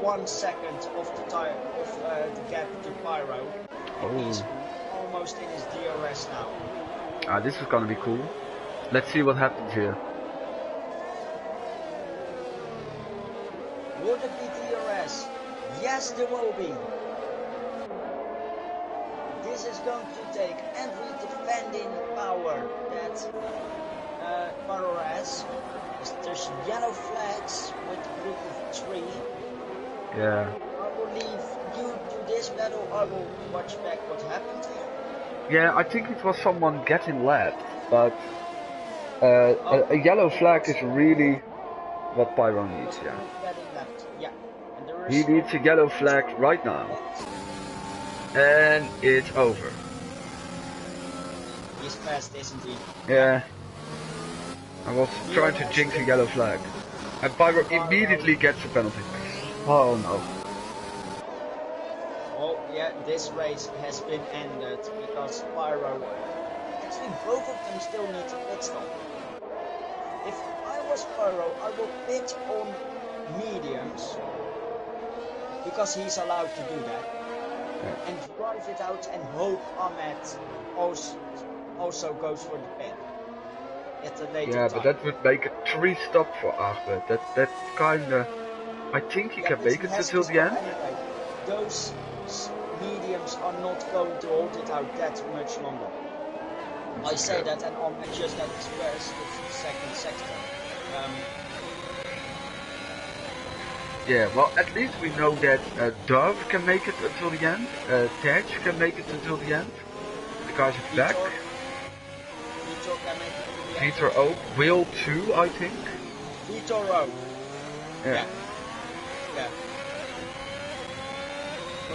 1 second of the tire of the gap to Pyro. And he's almost in his DRS now. This is gonna be cool. Let's see what happens here. Will it be DRS? Yes, there will be. This is going to take every defending power that Pyro has. There's yellow flags with the group of 3. Yeah. I will leave you to this battle. I will watch back what happened here. Yeah, I think it was someone getting lapped, but a yellow flag is really what Pyro needs, yeah. Yeah. And he needs a yellow flag right now. And it's over. He's fast, isn't he? Yeah. I was trying to jinx a yellow flag. And Pyro immediately gets a penalty. Oh no. Oh yeah, this race has been ended because Pyro... Actually, both of them still need to pit stop. If I was Pyro, I would pit on mediums, because he's allowed to do that, and drive it out and hope Ahmed also goes for the pit at a later time. but that would make a 3-stop for Ahmed. That kinda... I think he can make it until the end. Anyway. Those mediums are not going to hold it out that much longer. I say that, and Ahmed just had expressed the second sector. Yeah, well, at least we know that Dove can make it until the end, Tej can make it until the end, the guys at the back. Vitor can make it to the end. Vitor Oak will too, I think. Vitor Oak. Yeah.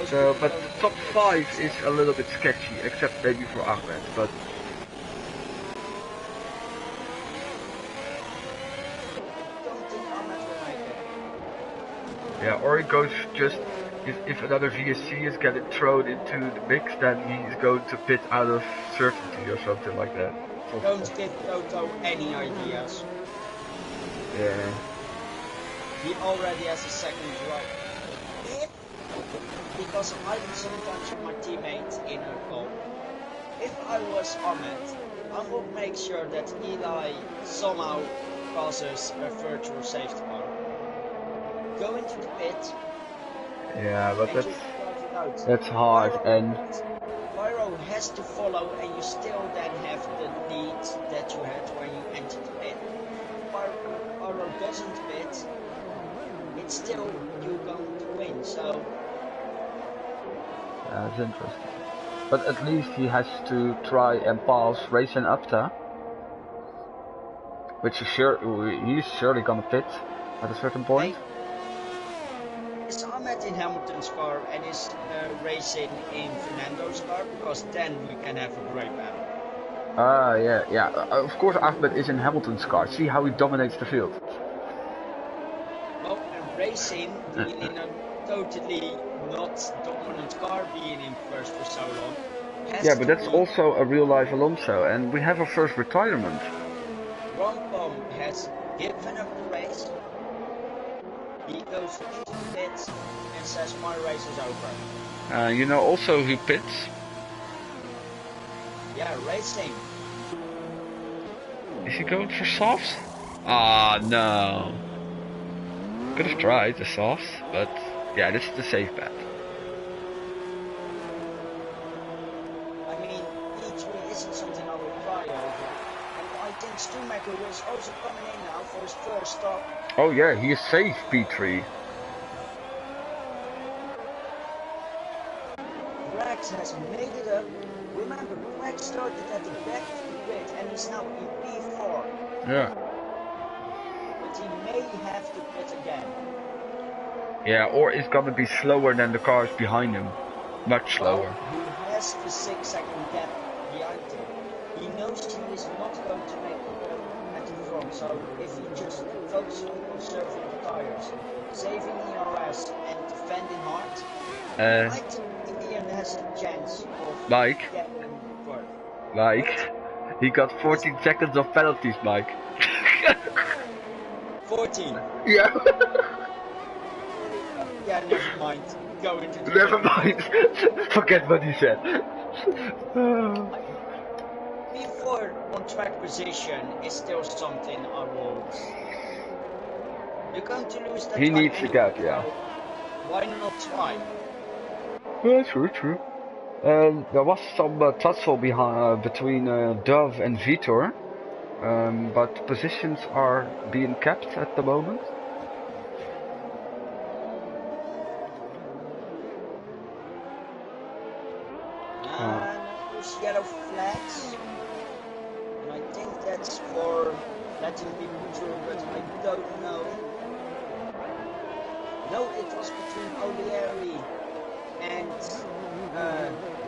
So, but the top 5 is a little bit sketchy, except maybe for Ahmed, but... Yeah, or it goes just, if another VSC is getting thrown into the mix, then he's going to pit out of certainty or something like that. Don't give Toto any ideas. Yeah. He already has a second drive. Because I'm sometimes with my teammate in a call. If I was Ahmed, I would make sure that Eli somehow causes a virtual safety car. Go into the pit. Yeah, but that's hard, and Pyro has to follow, and you still then have the lead that you had when you entered the pit. Pyro doesn't pit, it's still you going to win, so... That's interesting. But at least he has to try and pass Race and Upta, which is he's surely gonna pit at a certain point. Is Ahmed in Hamilton's car and is racing in Fernando's car? Because then we can have a great battle. Yeah. Of course Ahmed is in Hamilton's car. See how he dominates the field. Well, and racing in a totally not dominant car, being in first for so long. Yeah, but that's also a real life Alonso, and we have a first retirement. Rompom has given up the race. He goes into the pits and says my race is over. You know also who pits? Yeah, racing. Is he going for softs? Ah, no. Could have tried the softs, but yeah, this is the safe bet. I mean, E3 isn't something I will cry over. And I think Stumaker is also coming in now for his first stop. Oh yeah, he is safe, P3. Rex has made it up. Remember, Rex started at the back of the grid and is now in P4. Yeah. But he may have to pit again. Yeah, or it's gonna be slower than the cars behind him. Much slower. Well, he has the 6-second gap behind him. He knows he is not going to make it at the front, so if he just focuses on conserving the tires, saving ERS and defending hard, I think Indian has a chance of Mike, getting for Mike, he got 14 seconds of penalties, Mike. 14. Yeah. Yeah, never mind. Go into the Never mind. Forget what he said. Before on track position is still something I will. You're going to lose that. He needs to get, yeah. Why not try? Yeah, true. There was some tussle between Dove and Vitor, but positions are being kept at the moment. There's yellow flags, and I think that's for letting people through, but I don't know. No, it was between Olieri and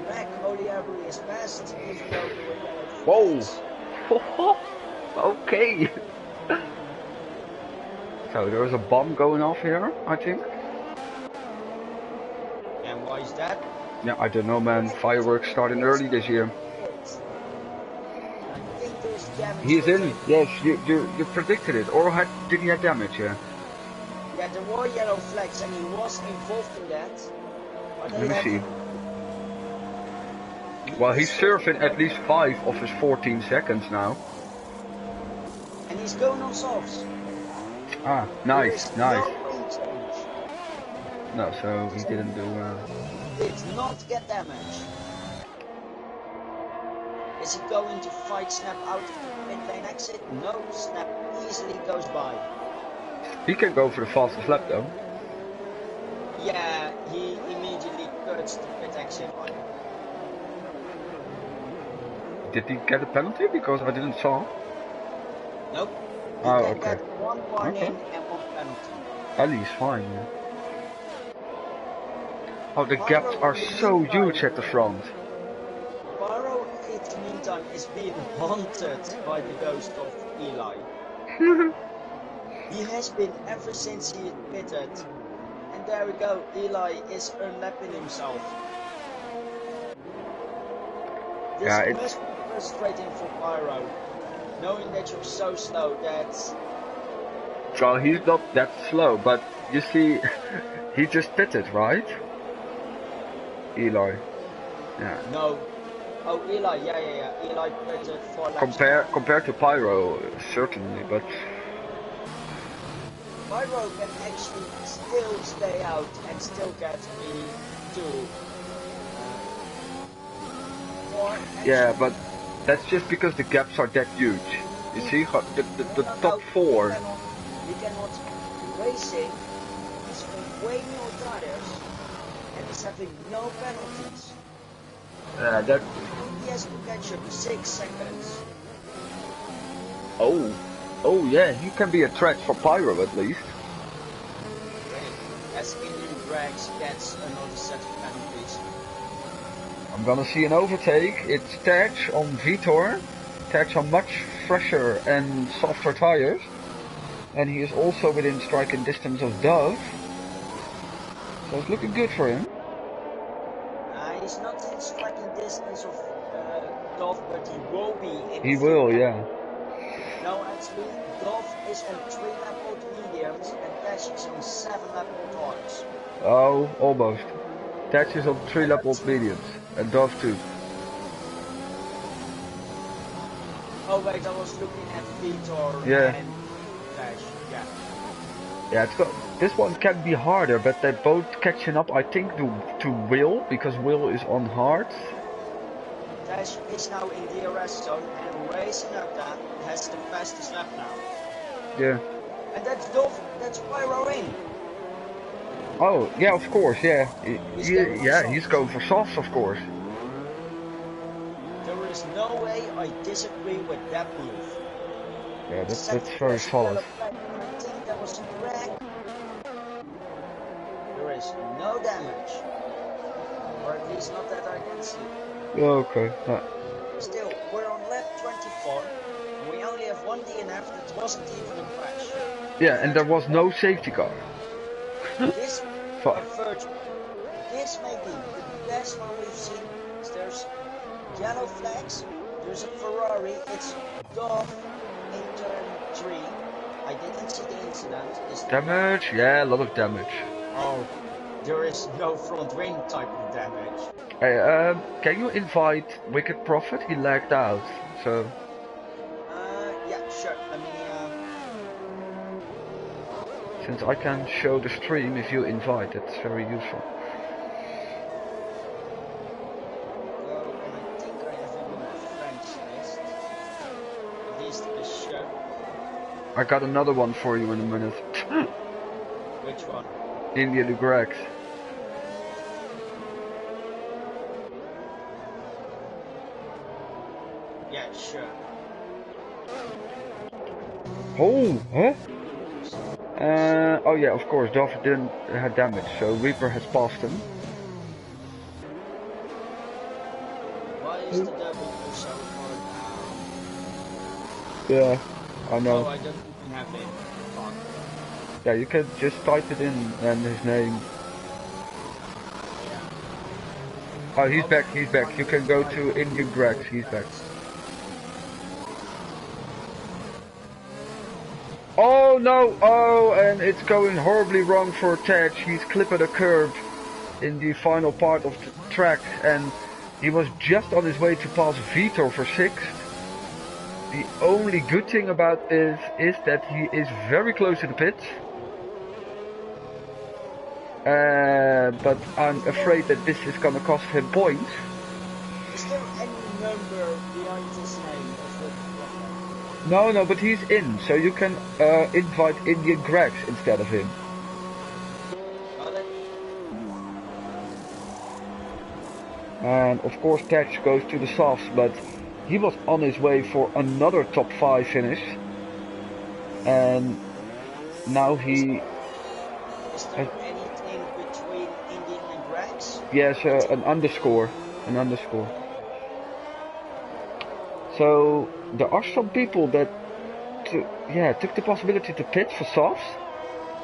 Rack. Olieri is past, even though there were yellow flags. Whoa! Okay. So there was a bomb going off here, I think. And why is that? Yeah, I don't know, man. Fireworks starting early this year. I think there's damage He is in. Yes, you predicted it. Or did he have damage? Yeah. Yeah, there were yellow flags and he was involved in that. But Let they me have... see. He Well, he's is surfing sitting at there, least 5 of his 14 seconds now. and he's going on softs. Ah, There is nice, nice. no wing change. No, so he So didn't do. he did not get damage. Is he going to fight Snap out of the pit lane exit? No, Snap easily goes by. He can go for the fastest lap though. Yeah, he immediately cuts the pit exit line. Did he get a penalty? Because I didn't saw. Nope. He Oh, can okay. get one warning Okay. and one penalty. At least fine. Yeah. Oh, the gaps Pyro are in the so huge meantime, at the front. Pyro in the meantime is being haunted by the ghost of Eli. He has been ever since he pitted. And there we go, Eli is unlapping himself. This Yeah, it's. must be frustrating for Pyro, knowing that you're so slow that... Well, he's not that slow, but you see, he just pitted, right? Eli. Yeah. No. Oh, Eli, yeah. Eli pitted 4 laps back. Compared to Pyro, certainly, but Pyro can actually still stay out and still get the 2. yeah, but that's just because the gaps are that huge. You see, the top 4. He cannot racing. He's on way more tires and he's having no penalties. That. He has to catch up 6 seconds. Oh yeah, he can be a threat for Pyro at least. As Indian Drags gets another set of penalties. I'm gonna see an overtake. It's Taj on Vitor. Taj on much fresher and softer tires. And he is also within striking distance of Dove. So it's looking good for him. He's not in striking distance of Dove, but he will be in He will, yeah. No, actually, Dove is on 3-lap old mediums and Tash is on 7-lap old hards. Oh, almost. Taj is on 3-lap old mediums. And Dove too. Oh wait, I was looking at Vitor and Tash, yeah. Yeah, this one can be harder, but they're both catching up, I think, to Will, because Will is on hard. Tash is now in DRS zone and racing up that has the fastest lap now. Yeah. And that's Dove, that's Pyro in. Oh, yeah, of course, yeah. He's going for softs, of course. There is no way I disagree with that move. Yeah, that's very solid. I think that was a crack. There is no damage. Or at least not that I can see. Okay. Still, we're on lap 24. And we only have one DNF that wasn't even a crash. Yeah, and there was no safety car. This this may be the best one we've seen. There's yellow flags. There's a Ferrari. It's Dove in turn 3. I didn't see the incident. Damage? Yeah, a lot of damage. Oh, there is no front wing type of damage. Hey, can you invite Wicked Prophet? He lagged out, so... Yeah, sure. Let me, Since I can show the stream if you invite, that's very useful. Go, and I think I have him on my French list. At least a shirt. I got another one for you in a minute. Which one? India the Gregs. Yeah, sure. Oh, huh? Oh yeah, of course, Dove didn't have damage, so Reaper has passed him. Why is the W so far down? Yeah, I know. Oh, I don't even have him. Fuck. Yeah, you can just type it in and his name. Yeah. Oh, he's back. You can go to Indian Gregs, he's back. no! Oh, and it's going horribly wrong for Tej. He's clipping a curb in the final part of the track, and he was just on his way to pass Vitor for 6th. The only good thing about this is that he is very close to the pits. But I'm afraid that this is gonna cost him points. Is there any number behind his name? No, but he's in, so you can invite Indian Gregs instead of him. Got it? And of course Tej goes to the softs, but he was on his way for another top 5 finish. And now he... Is there anything between Indian and Gregs? Yes, an underscore. An underscore. So there are some people that took the possibility to pit for softs.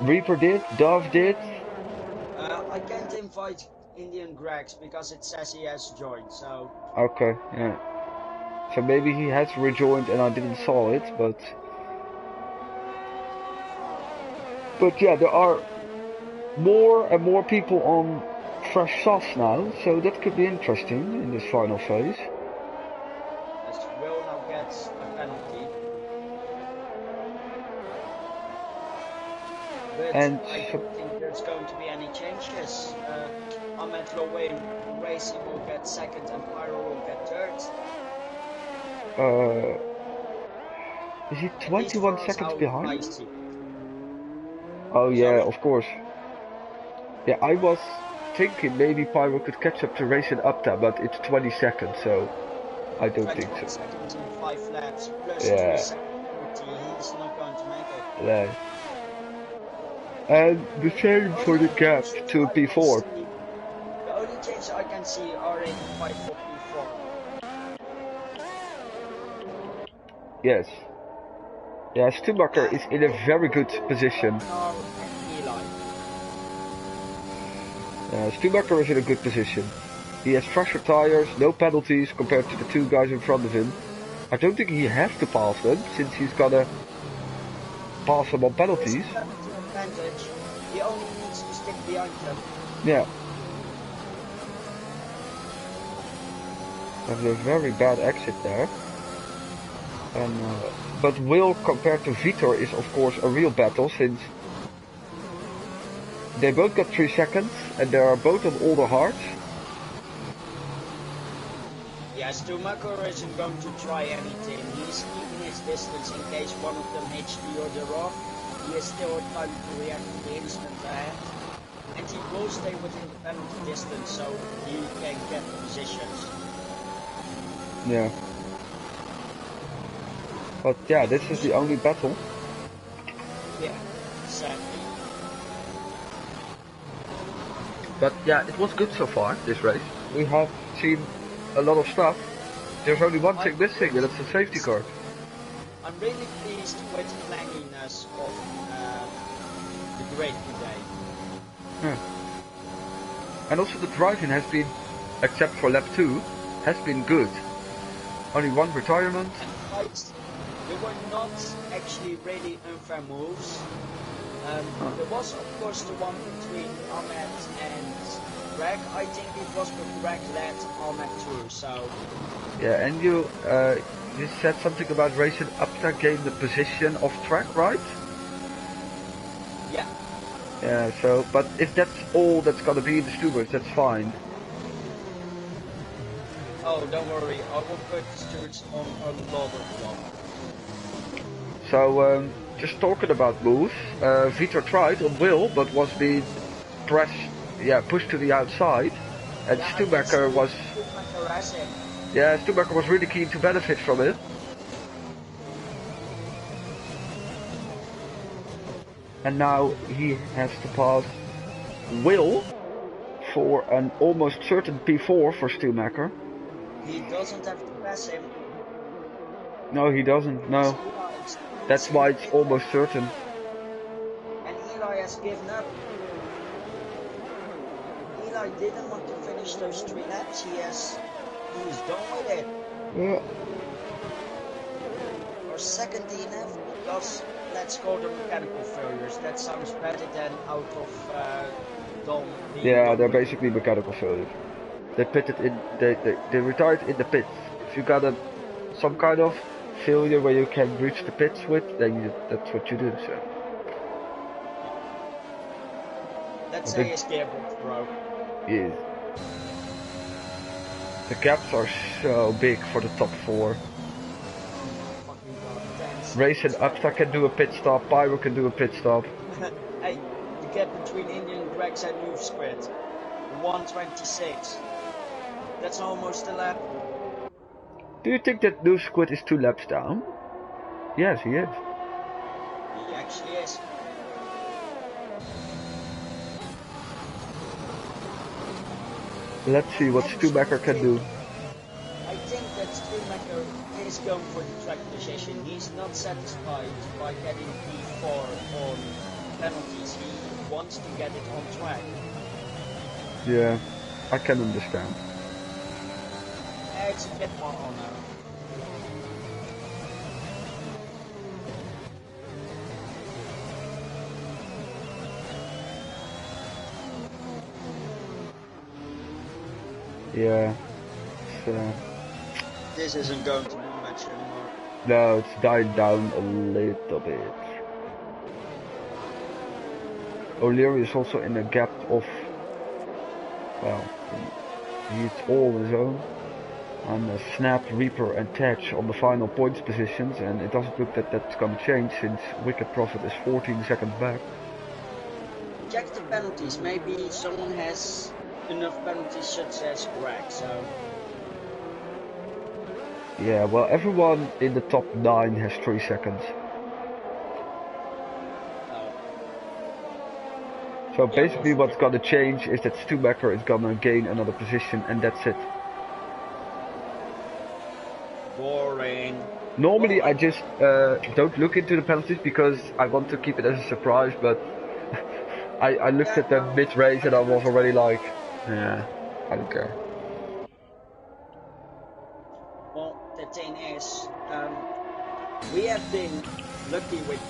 Reaper did, Dove did. I can't invite Indian Gregs because it says he has joined, so... Okay, yeah. So maybe he has rejoined and I didn't saw it, but yeah, there are more and more people on fresh softs now, so that could be interesting in this final phase. As Will now gets a penalty. But And I don't think there's going to be any changes. Ahmed Lowain Racing will get 2nd and Pyro will get 3rd. is he 21 seconds behind? Oh yeah, Sorry? of course. Yeah, I was thinking maybe Pyro could catch up to Racing Upta, but it's 20 seconds, so I don't think so. 21 seconds in 5 laps, plus Yeah. 3 seconds, he's not going to make it. Yeah. And the same for the gap to P4. The only changes I can see are in 5 for P4. Yes. Yeah, Stumacher is in a very good position. Stumacher is in a good position. He has fresher tires, no penalties compared to the 2 guys in front of him. I don't think he has to pass them, since he's gonna pass them on penalties. He only needs to stick behind them. Yeah. There's a very bad exit there. And, but Will compared to Vitor is of course a real battle, since they both got 3 seconds and they are both on older hearts. Yeah, Stumacher isn't going to try anything. He's keeping his distance in case one of them hits the other off. He has still time to react to the instant ahead. And he will stay within the penalty distance so he can get positions. Yeah. But yeah, this is the only battle. Yeah, sadly. But yeah, it was good so far, this race. We have seen a lot of stuff. There's only one thing missing, and that's the safety car. I'm really pleased with the cleanliness of the grid today. Yeah. And also the driving has been, except for lap 2, has been good. Only 1 retirement. There were not actually really unfair moves. There was of course the one between Ahmed and Greg. I think it was when Greg led Ahmed through, so... Yeah, and you said something about racing up to gain the position of track, right? Yeah. Yeah, so, but if that's all that's gonna be in the stewards, that's fine. Oh, don't worry, I will put the stewards on a lot of them. So, just talking about moves, Vitor tried on Will, but was being pushed to the outside, and Yeah, Stumacher was... Yeah, Stumacher was really keen to benefit from it. And now he has to pass Will for an almost certain P4 for Stumacher. He doesn't have to pass him. No, he doesn't, no. That's why it's almost certain. And Eli has given up. Eli didn't want to finish those 3 laps. He's done with it. Yeah. Or second DNF because let's call them mechanical failures. That sounds better than out of Dom being Yeah, done they're with. basically mechanical failures. They pitted in, they retired in the pits. If you got some kind of failure where you can reach the pits with, then that's what you do. So. Let's But say his gearbox broke. yeah, the gaps are so big for the top four. Oh my fucking god, thanks. Race and Upsta can do a pit stop. Pyro can do a pit stop. Hey, the gap between Indian Gregs and Noob Squid. 126. That's almost a lap. Do you think that Noob Squid is 2 laps down? Yes, he is. He actually is. Let's see what Stumacher can do. I think that Schumacher is going for the track position. He's not satisfied by getting P4 on penalties. He wants to get it on track. Yeah, I can understand. It's a bit more honor. Yeah. This isn't going to be much anymore. No, it's died down a little bit. O'Leary is also in a gap of, well, he's all on his own. And Snap, Reaper and Tetch on the final points positions, and it doesn't look that that's going to change since Wicked Prophet is 14 seconds back. Check the penalties. Maybe someone has enough penalties such as Greg, so... Yeah, well, everyone in the top 9 has 3 seconds. So basically what's gonna change is that Stumacher is gonna gain another position and that's it. Boring. Normally I just don't look into the penalties because I want to keep it as a surprise, but I looked at them mid-race and I was already like, yeah, I don't care. Well, the thing is, we have been lucky with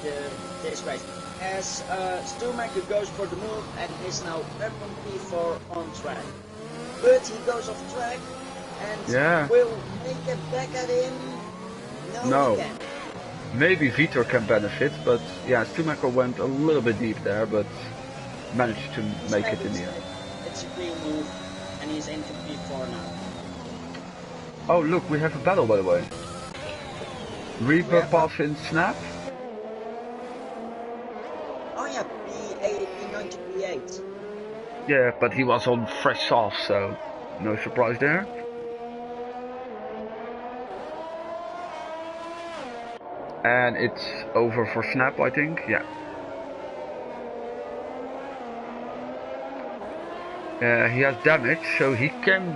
this race. As Stumacher goes for the move and is now up on P4 on track. But he goes off track and will make it back at him. No. He can't. Maybe Vitor can benefit, but yeah, Stumacher went a little bit deep there, but managed to make it in the end. It's a clean move and he's into P4 now. Oh look, we have a battle by the way. Reaper passing Snap. Oh yeah, P8, P9 to P8. Yeah, but he was on fresh soft, so no surprise there. And it's over for Snap, I think, yeah. He has damage, so he can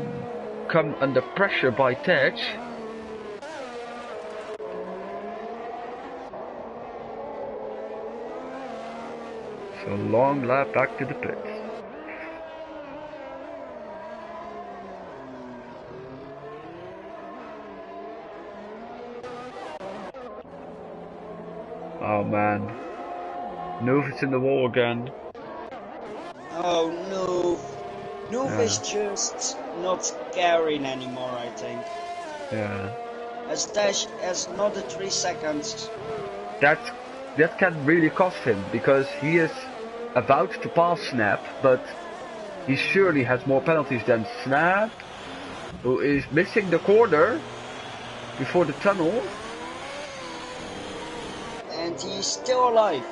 come under pressure by Tetch. So long lap back to the pits. Oh man. Noof is in the wall again. Oh no. Noof is just not caring anymore, I think. Yeah. As Dash has another 3 seconds. That can really cost him, because he is about to pass Snap, but he surely has more penalties than Snap, who is missing the corner before the tunnel. And he's still alive.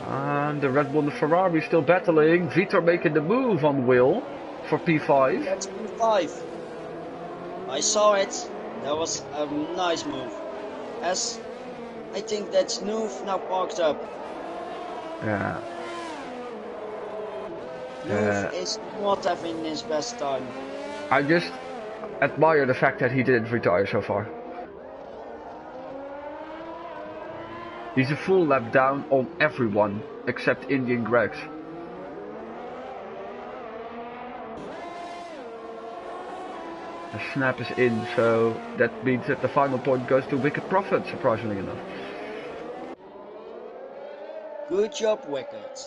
And the Red Bull and the Ferrari still battling. Vitor making the move on Will for P5. That's P5. I saw it. That was a nice move. As I think that's Noof now parked up. Yeah. Noof is not having his best time. I just admire the fact that he didn't retire so far. He's a full lap down on everyone except Indian Gregs. The snap is in, so that means that the final point goes to Wicked Prophet, surprisingly enough. Good job, Wicked.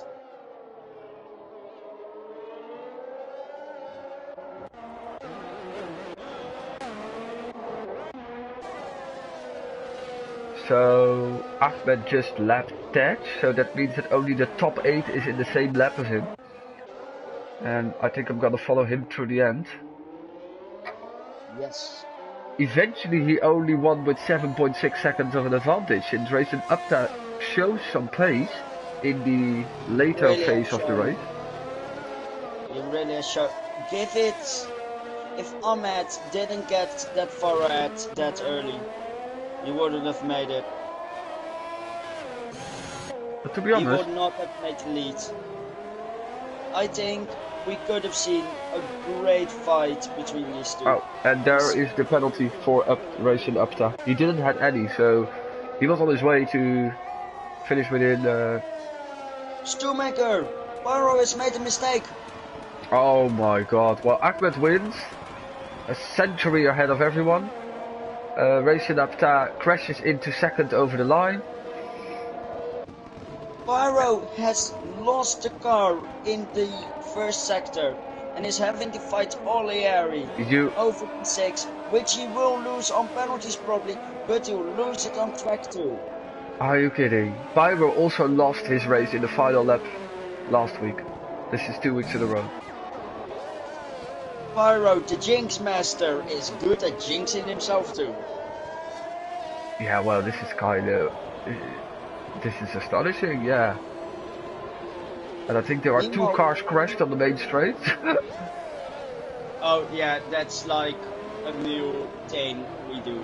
So Ahmed just lapped Tej, so that means that only the top 8 is in the same lap as him. And I think I'm gonna follow him through the end. Yes. Eventually he only won with 7.6 seconds of an advantage, and Racing Upta shows some pace in the later Really phase of the race. You really show. Give it. If Ahmed didn't get that far ahead that early, he wouldn't have made it. But to be He honest, would not have made the lead. I think we could have seen a great fight between these two. oh, and there is the penalty for Racing Upta. He didn't have any, so he was on his way to finish within. Stumaker! Pyro has made a mistake! Oh my god! Well, Ahmed wins, a century ahead of everyone. Racing Upta crashes into second over the line. Pyro has lost the car in the first sector and is having to fight ALR over P6, which he will lose on penalties probably, but he'll lose it on track too. Are you kidding? Pyro also lost his race in the final lap last week. This is 2 weeks in a row. Pyro, the Jinx Master, is good at jinxing himself too. Yeah, well, this is kind of... This is astonishing, yeah. And I think there are 2 cars crashed on the main straight. Oh yeah, that's like a new thing we do.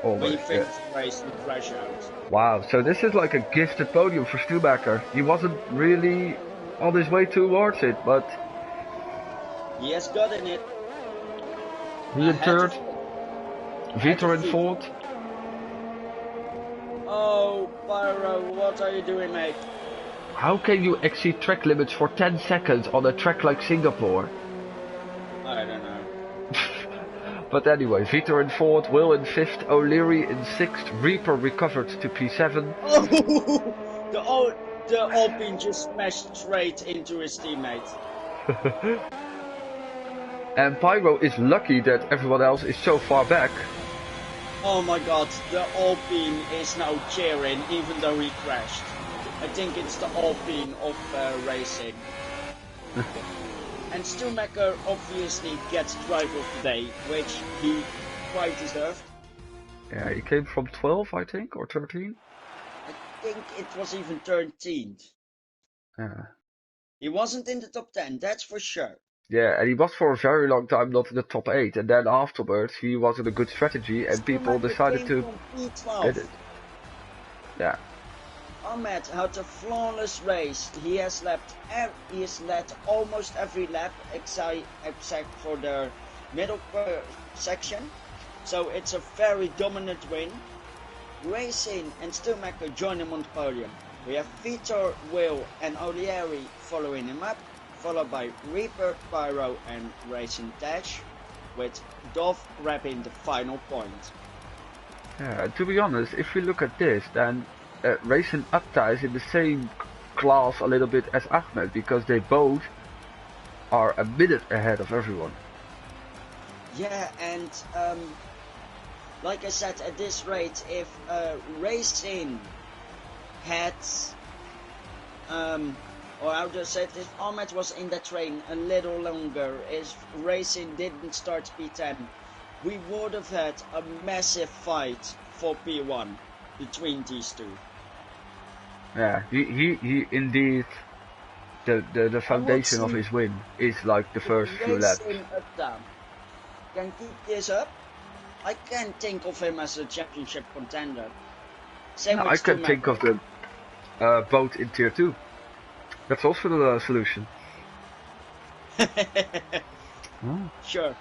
Always, when you finish the race, you crash out. Wow, so this is like a gifted podium for Stubacker. He wasn't really on his way towards it, but... He has gotten it. He in third. Vitor in fourth. Oh, Pyro, what are you doing, mate? How can you exceed track limits for 10 seconds on a track like Singapore? I don't know. But anyway, Vitor in fourth, Will in fifth, O'Leary in sixth, Reaper recovered to P7. Oh, the Alpine just smashed straight into his teammate. And Pyro is lucky that everyone else is so far back. Oh my god, the Alpine is now cheering even though he crashed. I think it's the Alpine of racing. And Stumaker obviously gets driver of the day, which he quite deserved. Yeah, he came from 12, I think, or 13. I think it was even 13th. Yeah. He wasn't in the top 10, that's for sure. Yeah, and he was for a very long time not in the top 8, and then afterwards he was in a good strategy, and people decided to get it. Yeah. Ahmed had a flawless race. He has led almost every lap except for the middle section. So it's a very dominant win. Racing and Stumaker join him on the podium. We have Vitor, Will and O'Leary following him up, followed by Reaper, Pyro and Racing Dash, with Dov grabbing the final point. Yeah, to be honest, if we look at this, then Racing Upta is in the same class a little bit as Ahmed, because they both are a minute ahead of everyone. Yeah, and like I said, at this rate, if Racing had, or how to say it, if Ahmed was in the train a little longer, if Racing didn't start P10, we would have had a massive fight for P1 between these two. Yeah, he indeed, the foundation of his win is like the first few laps. Can keep this up. I can't think of him as a championship contender. Same with I can think of them both in tier 2. That's also the solution. Sure.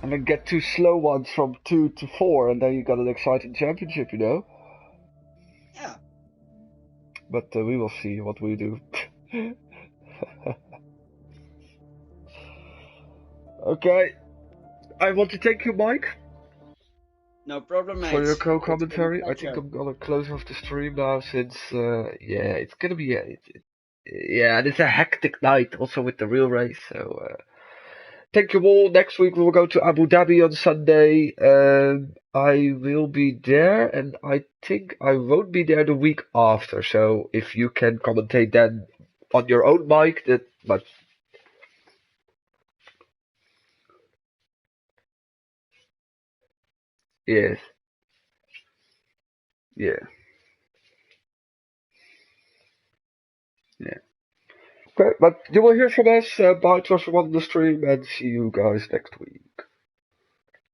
And then get 2 slow ones from 2 to 4, and then you got an exciting championship, you know? Yeah. But we will see what we do. Okay. I want to thank you, Mike, No problem, mate. for your It's been a co-commentary. I think pleasure. I'm gonna close off the stream now since, yeah, it's gonna be, yeah, and it's a hectic night also with the real race. So, thank you all. Next week we will go to Abu Dhabi on Sunday. I will be there, and I think I won't be there the week after. So if you can commentate then on your own mic, but yes, yeah, yeah. Okay, but you will hear from us. Bye to everyone on the stream, and see you guys next week.